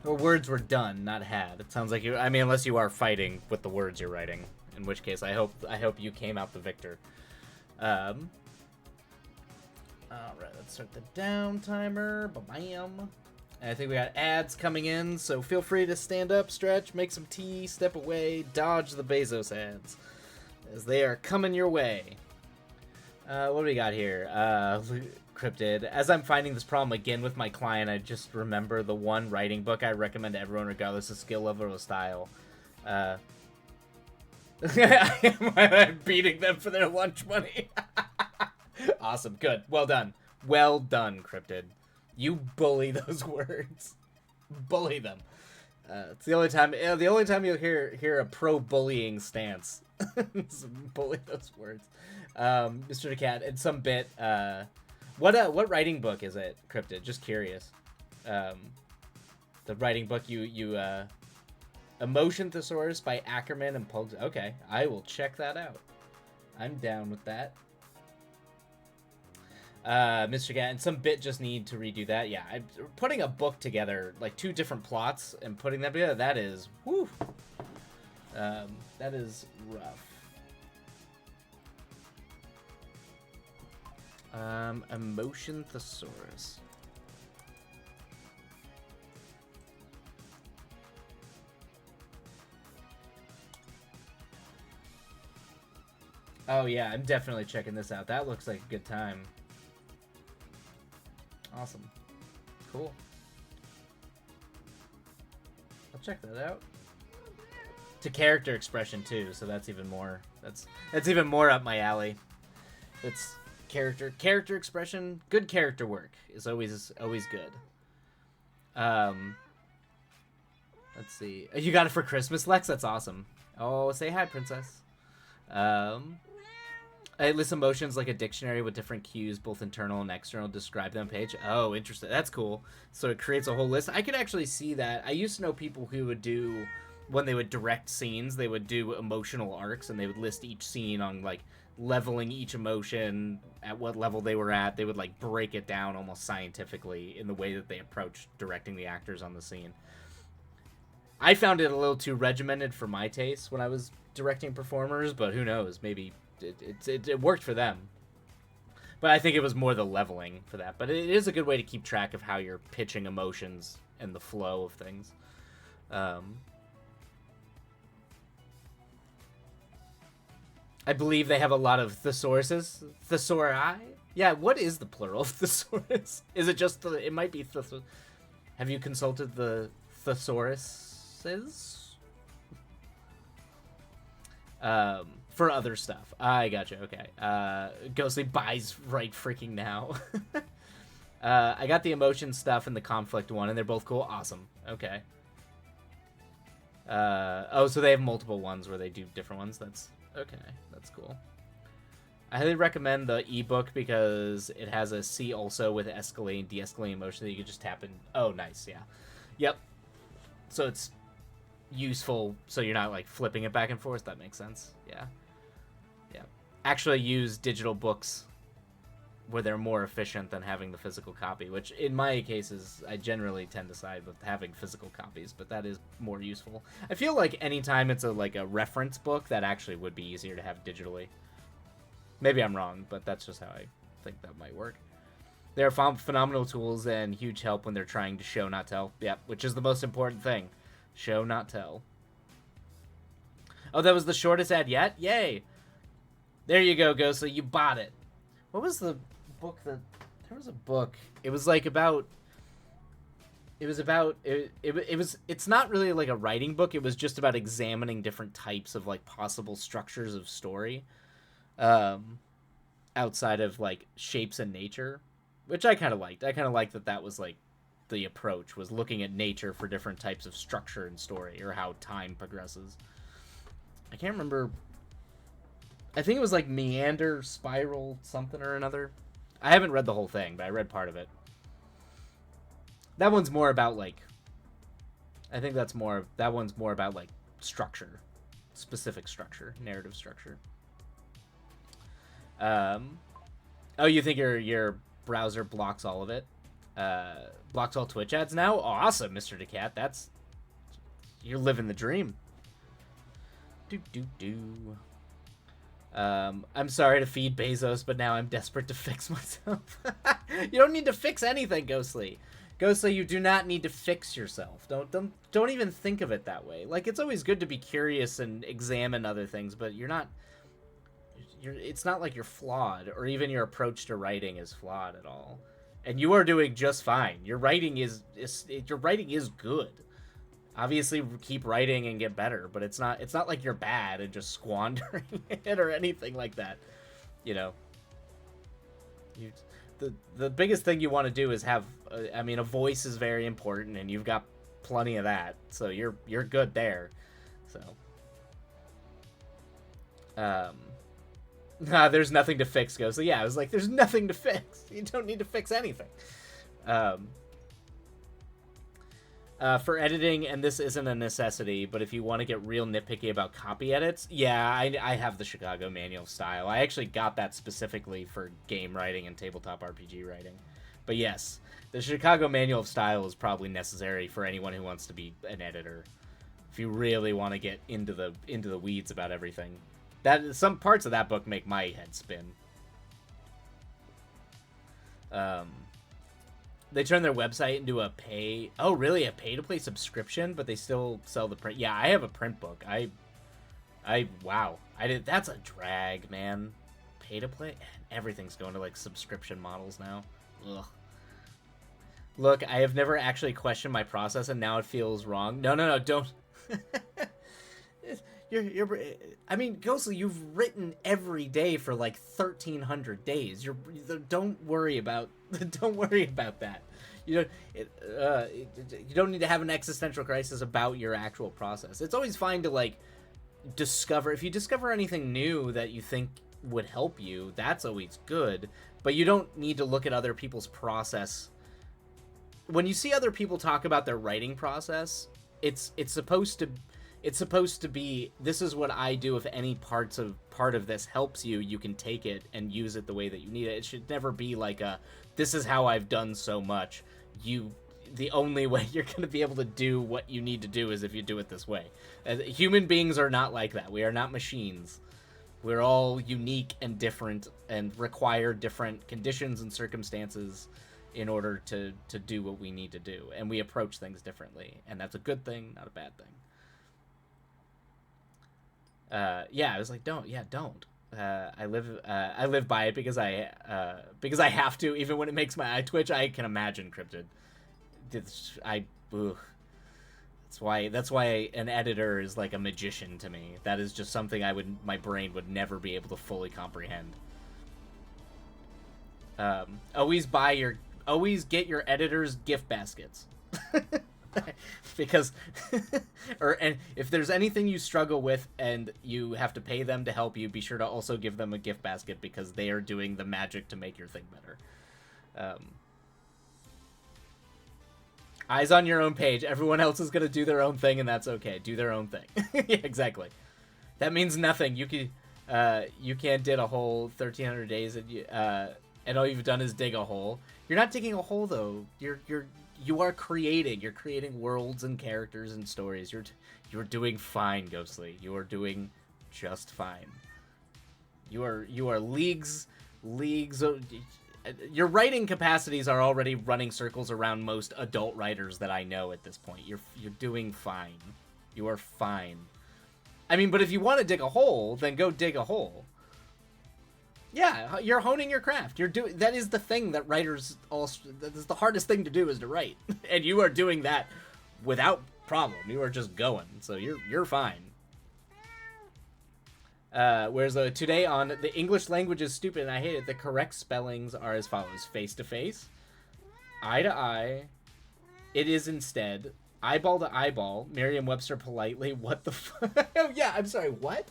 Or words were done, not had. It sounds like you... I mean, unless you are fighting with the words you're writing. In which case, I hope you came out the victor. Alright, let's start the down timer. Ba-bam. And I think we got ads coming in, so feel free to stand up, stretch, make some tea, step away, dodge the Bezos ads. As they are coming your way. What do we got here? Cryptid. As I'm finding this problem again with my client, I just remember the one writing book I recommend to everyone regardless of skill level or style. I'm beating them for their lunch money. Awesome. Good. Well done. Well done, Cryptid. You bully those words. Bully them. It's the only time you'll hear a pro-bullying stance. Bully those words. Mr. Cat, in some bit, what writing book is it, Cryptid? Just curious. The writing book Emotion Thesaurus by Ackerman and Pugs. Okay, I will check that out. I'm down with that. Mr. Cat, and some bit just need to redo that. Yeah, I'm putting a book together, like 2 different plots, and putting them together. That is, whew. That is rough. Emotion Thesaurus. Oh yeah, I'm definitely checking this out. That looks like a good time. Awesome. Cool. I'll check that out. To character expression too, so that's even more even more up my alley. It's character expression, good character work is always good. Let's see. You got it for Christmas, Lex? That's awesome. Oh, say hi, princess. It lists emotions like a dictionary with different cues, both internal and external, describe them on page. Oh, interesting. That's cool. So it creates a whole list. I could actually see that. I used to know people who would do, when they would direct scenes, they would do emotional arcs, and they would list each scene on, like, leveling each emotion, at what level they were at. They would, like, break it down almost scientifically in the way that they approached directing the actors on the scene. I found it a little too regimented for my taste when I was directing performers, but who knows, maybe... It worked for them. But I think it was more the leveling for that. But it is a good way to keep track of how you're pitching emotions and the flow of things. I believe they have a lot of thesauruses. Thesauri? Yeah, what is the plural of thesaurus? Is it just the... It might be thesaurus. Have you consulted the thesauruses? For other stuff. I gotcha, okay. Ghostly buys right freaking now. I got the emotion stuff and the conflict one, and they're both cool. Awesome. Okay. Oh, so they have multiple ones where they do different ones. That's okay. That's cool. I highly recommend the ebook because it has a see also with escalating, de-escalating emotion that you can just tap in. Oh, nice. Yeah. Yep. So it's useful so you're not like flipping it back and forth. That makes sense. Yeah. Actually use digital books where they're more efficient than having the physical copy, which in my cases I generally tend to side with having physical copies, but that is more useful. I feel like anytime it's a reference book, that actually would be easier to have digitally. Maybe I'm wrong, but that's just how I think that might work. They are phenomenal tools and huge help when they're trying to show, not tell. Yeah, which is the most important thing. Show, not tell. Oh, that was the shortest ad yet? Yay! There you go, Ghostly. You bought it. What was the book that... There was a book. It was like about... It's not really like a writing book. It was just about examining different types of like possible structures of story. Outside of like shapes and nature. Which I kind of liked. I kind of liked that was like the approach. Was looking at nature for different types of structure and story. Or how time progresses. I can't remember... I think it was like Meander, Spiral, something or another. I haven't read the whole thing, but I read part of it. That one's more about like... I think that one's more about like structure. Specific structure. Narrative structure. Um, oh, you think your browser blocks all of it? Blocks all Twitch ads now? Awesome, Mr. Decat. That's you're living the dream. Do do do. I'm sorry to feed Bezos, but now I'm desperate to fix myself. You don't need to fix anything, Ghostly. Ghostly, you do not need to fix yourself. Don't even think of it that way. Like, it's always good to be curious and examine other things, but it's not like you're flawed, or even your approach to writing is flawed at all. And you are doing just fine. Your writing is good. Obviously, keep writing and get better, but it's not like you're bad and just squandering it or anything like that. You know, the biggest thing you want to do is have. I mean, a voice is very important, and you've got plenty of that, so you're good there. So, there's nothing to fix, Go. So yeah, I was like, there's nothing to fix. You don't need to fix anything. For editing, and this isn't a necessity, but if you want to get real nitpicky about copy edits, yeah, I have the Chicago Manual of Style. I actually got that specifically for game writing and tabletop RPG writing. But yes, the Chicago Manual of Style is probably necessary for anyone who wants to be an editor. If you really want to get into the weeds about everything. Some parts of that book make my head spin. They turned their website into a pay... Oh, really? A pay-to-play subscription? But they still sell the print... Yeah, I have a print book. Wow. That's a drag, man. Pay-to-play? Everything's going to, like, subscription models now. Ugh. Look, I have never actually questioned my process, and now it feels wrong. No, don't... I mean, Ghostly, you've written every day for like 1,300 days. Don't worry about that. You don't need to have an existential crisis about your actual process. It's always fine to like discover, if you discover anything new that you think would help you, that's always good. But you don't need to look at other people's process. When you see other people talk about their writing process, it's supposed to be, this is what I do. If any part of this helps you, you can take it and use it the way that you need it. It should never be like this is how I've done so much. The only way you're going to be able to do what you need to do is if you do it this way. Human beings are not like that. We are not machines. We're all unique and different and require different conditions and circumstances in order to do what we need to do. And we approach things differently. And that's a good thing, not a bad thing. Yeah, I was like, don't. I live by it because I have to, even when it makes my eye twitch. I can imagine Cryptid. That's why an editor is like a magician to me. That is just something my brain would never be able to fully comprehend. Always get your editor's gift baskets. Because and if there's anything you struggle with and you have to pay them to help you, be sure to also give them a gift basket, because they are doing the magic to make your thing better. Eyes on your own page. Everyone else is gonna do their own thing, and that's okay. Do their own thing. Yeah, exactly. That means nothing. You can't dig a hole 1,300 days and all you've done is dig a hole. You're not digging a hole though. You are creating. You're creating worlds and characters and stories. You're doing fine, Ghostly. You are doing just fine. You are leagues. Your writing capacities are already running circles around most adult writers that I know at this point. You're doing fine. You are fine. I mean, but if you want to dig a hole, then go dig a hole. Yeah, you're honing your craft. That is the thing that writers that is the hardest thing to do, is to write. And you are doing that without problem. You are just going. So you're fine. Whereas today on the English language is stupid and I hate it, the correct spellings are as follows: face to face, eye to eye, it is instead, eyeball to eyeball, Merriam-Webster politely, what the fuck? Oh yeah, I'm sorry, what?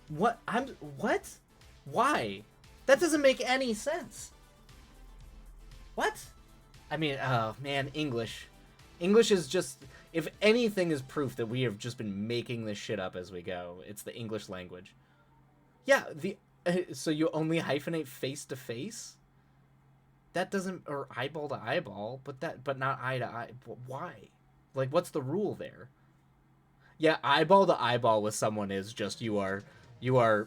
What? What? Why? That doesn't make any sense. What? I mean, oh man, English. English is just, if anything is proof that we have just been making this shit up as we go, it's the English language. Yeah, the so you only hyphenate face to face? That doesn't, or eyeball to eyeball, but not eye to eye. Why? Like, what's the rule there? Yeah, eyeball to eyeball with someone is just you are yeah.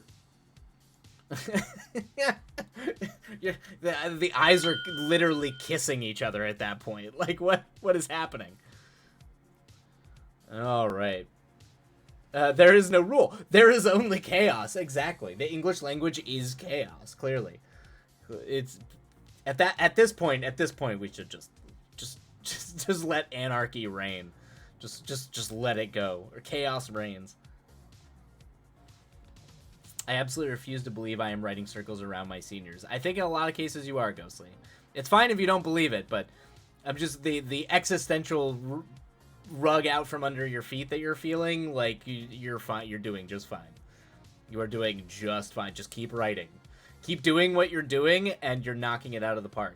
The eyes are literally kissing each other at that point. Like, what is happening? All right. There is no rule. There is only chaos. Exactly. The English language is chaos. Clearly, it's at this point. At this point, we should just let anarchy reign. Just let it go. Or chaos reigns. I absolutely refuse to believe I am writing circles around my seniors. I think in a lot of cases you are, Ghostly. It's fine if you don't believe it, but I'm just the existential rug out from under your feet that you're feeling. Like you're fine. You're doing just fine. You are doing just fine. Just keep writing. Keep doing what you're doing, and you're knocking it out of the park.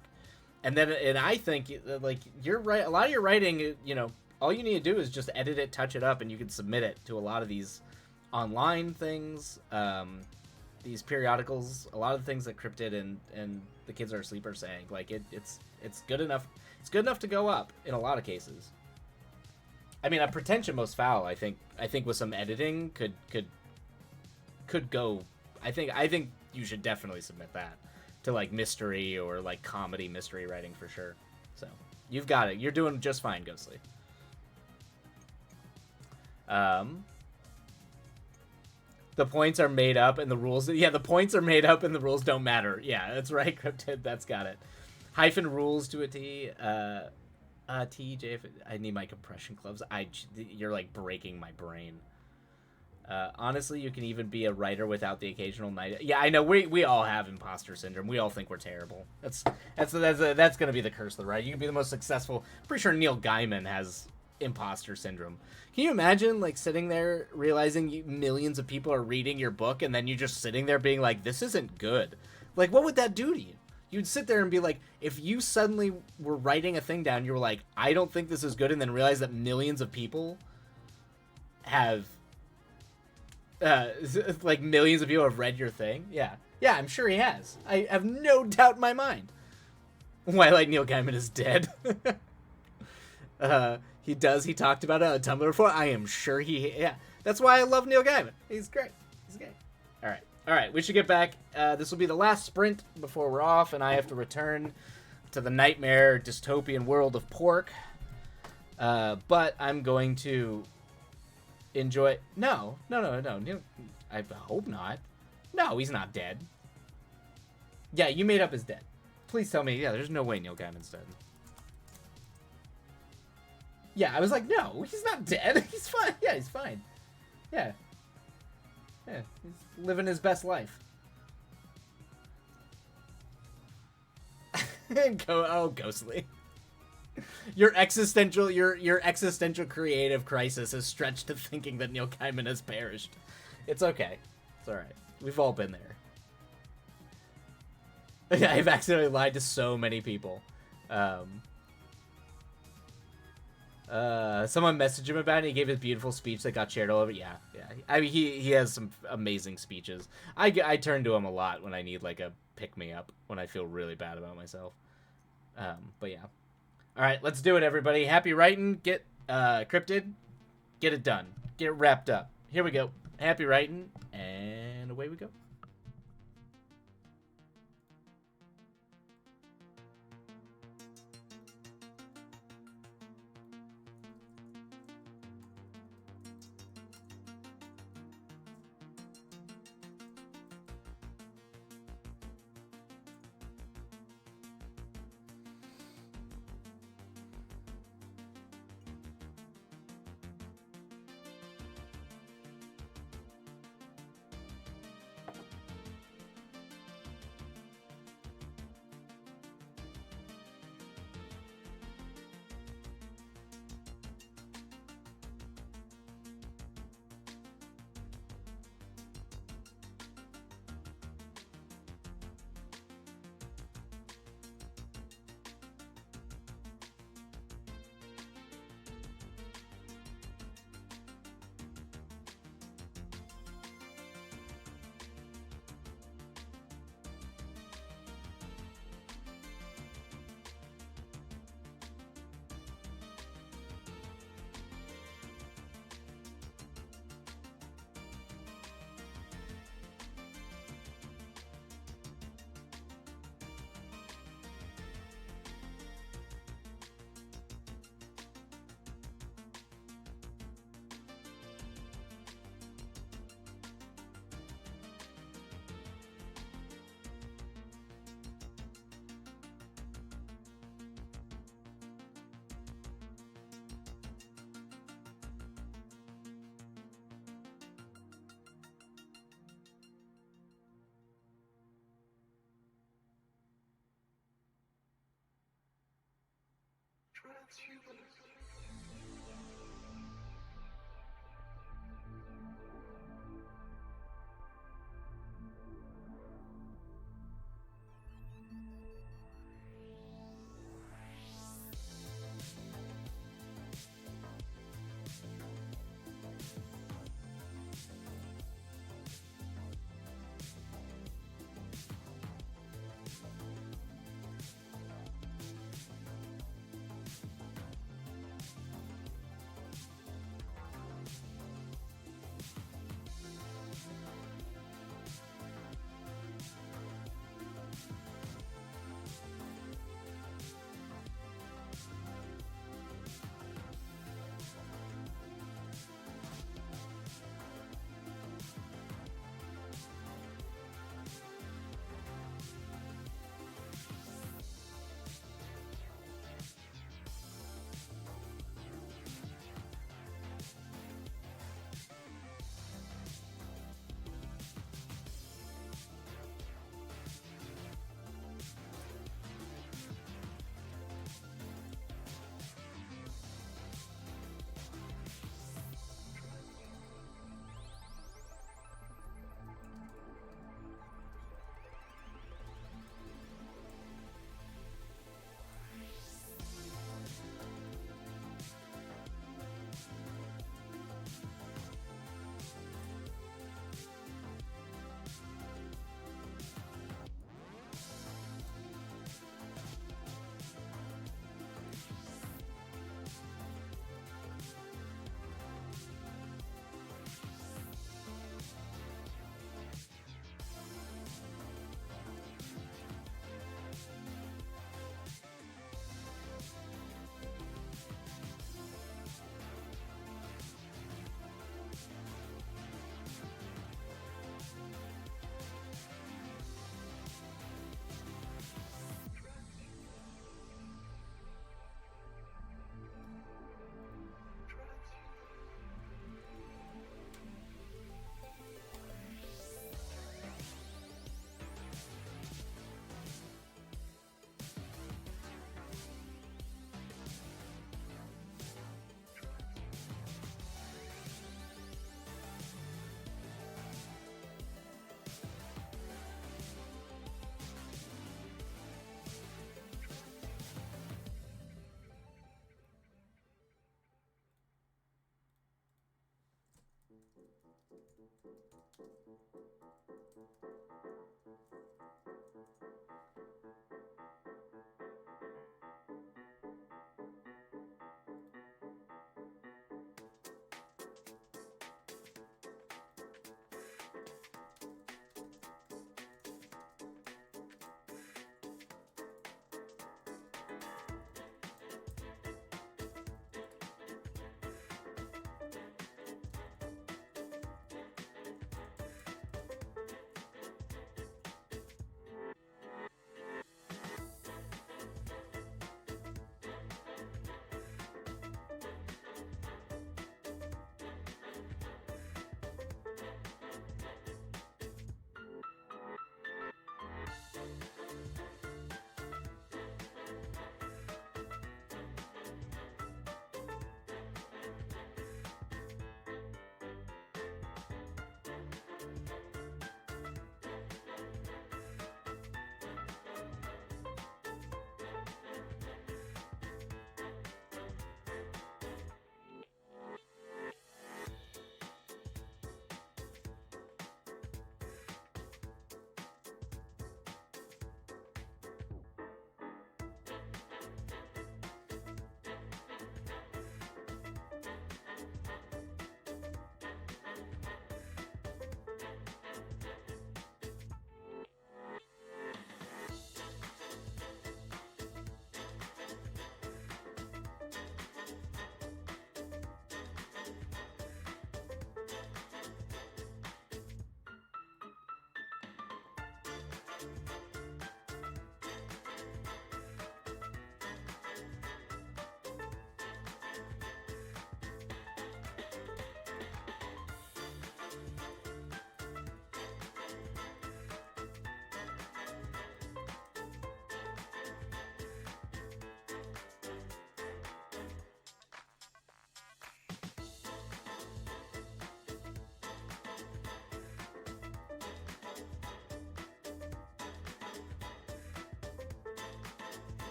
And I think like you're right. A lot of your writing, all you need to do is just edit it, touch it up, and you can submit it to a lot of these online things, these periodicals, a lot of the things that Cryptid and the Kids Are Asleep are saying. Like it's good enough. It's good enough to go up in a lot of cases. I mean, a Pretension Most Foul, I think with some editing could go. I think you should definitely submit that to like mystery or like comedy mystery writing for sure. So you've got it. You're doing just fine, Ghostly. The points are made up and the rules. Yeah, the points are made up and the rules don't matter. Yeah, that's right, Cryptid. That's got it. Hyphen rules to a T. TJ, I need my compression gloves. You're like breaking my brain. Honestly, you can even be a writer without the occasional night. Yeah, I know. We all have imposter syndrome. We all think we're terrible. That's gonna be the curse of the writer. You can be the most successful. I'm pretty sure Neil Gaiman has imposter syndrome. Can you imagine like sitting there realizing millions of people are reading your book and then you just sitting there being like, this isn't good? Like, what would that do to you? You'd sit there and be like, if you suddenly were writing a thing down, you were like, I don't think this is good, and then realize that millions of people have like millions of people have read your thing. Yeah, I'm sure he has. I have no doubt in my mind. Why, like, Neil Gaiman is dead. He talked about it on Tumblr before. I am sure yeah. That's why I love Neil Gaiman. He's great. All right, we should get back. This will be the last sprint before we're off, and I have to return to the nightmare dystopian world of pork. But I'm going to enjoy. No. Neil, I hope not. No, he's not dead. Yeah, you made up his dead. Please tell me. Yeah, there's no way Neil Gaiman's dead. Yeah, I was like, no, he's not dead. He's fine. Yeah, he's fine. Yeah, he's living his best life. Ghostly. Your existential creative crisis is stretched to thinking that Neil Gaiman has perished. It's okay. It's all right. We've all been there. I've accidentally lied to so many people. Someone messaged him about it. He gave his beautiful speech that got shared all over. Yeah. I mean, he has some amazing speeches. I turn to him a lot when I need like a pick me up, when I feel really bad about myself. But yeah. All right, let's do it, everybody. Happy writing. Get Cryptid. Get it done. Get it wrapped up. Here we go. Happy writing, and away we go.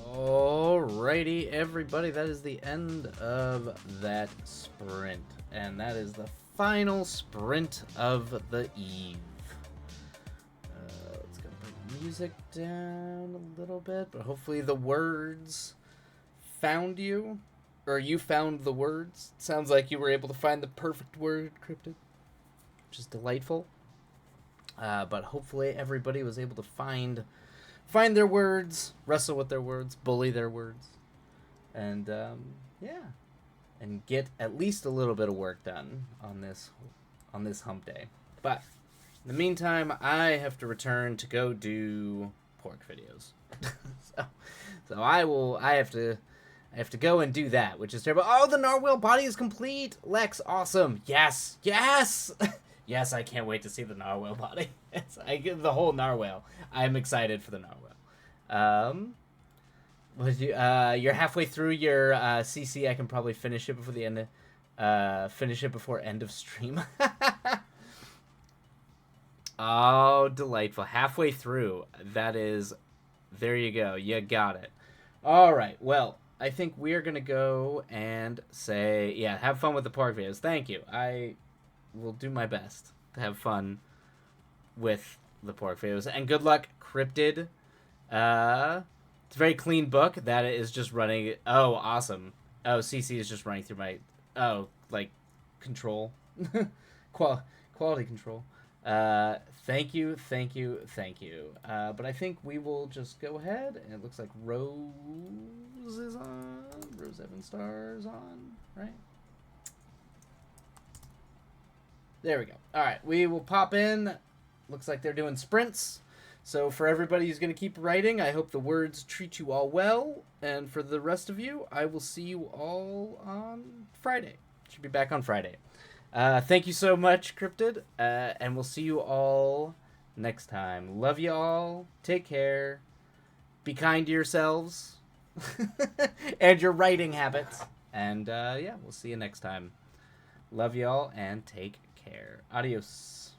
Alrighty, everybody, that is the end of that sprint. And that is the final sprint of the eve. Let's go bring music down a little bit, but hopefully the words found you, or you found the words. Sounds like you were able to find the perfect word, Cryptid, which is delightful. But hopefully everybody was able to find their words, wrestle with their words, bully their words, and and get at least a little bit of work done on this hump day. But in the meantime, I have to return to go do pork videos. so I have to go and do that, which is terrible. Oh, the narwhal body is complete. Lex, awesome. Yes. Yes, I can't wait to see the narwhal body. The whole narwhal. I'm excited for the narwhal. You're halfway through your CC. I can probably finish it before the end. Finish it before end of stream. Oh, delightful! Halfway through. That is. There you go. You got it. All right. Well, I think we're gonna go and say, yeah, have fun with the park videos. Thank you. I will do my best to have fun with the pork videos. And good luck, Cryptid. It's a very clean book. That is just running. Oh, awesome. Oh, CC is just running through my. Oh, like control, quality control. Thank you. But I think we will just go ahead. And it looks like Rose is on. Rose Evan Star's on, right? There we go. All right, we will pop in. Looks like they're doing sprints. So for everybody who's going to keep writing, I hope the words treat you all well. And for the rest of you, I will see you all on Friday. Should be back on Friday. Thank you so much, Cryptid. And we'll see you all next time. Love you all. Take care. Be kind to yourselves. And your writing habits. And yeah, we'll see you next time. Love you all and take care. Adios.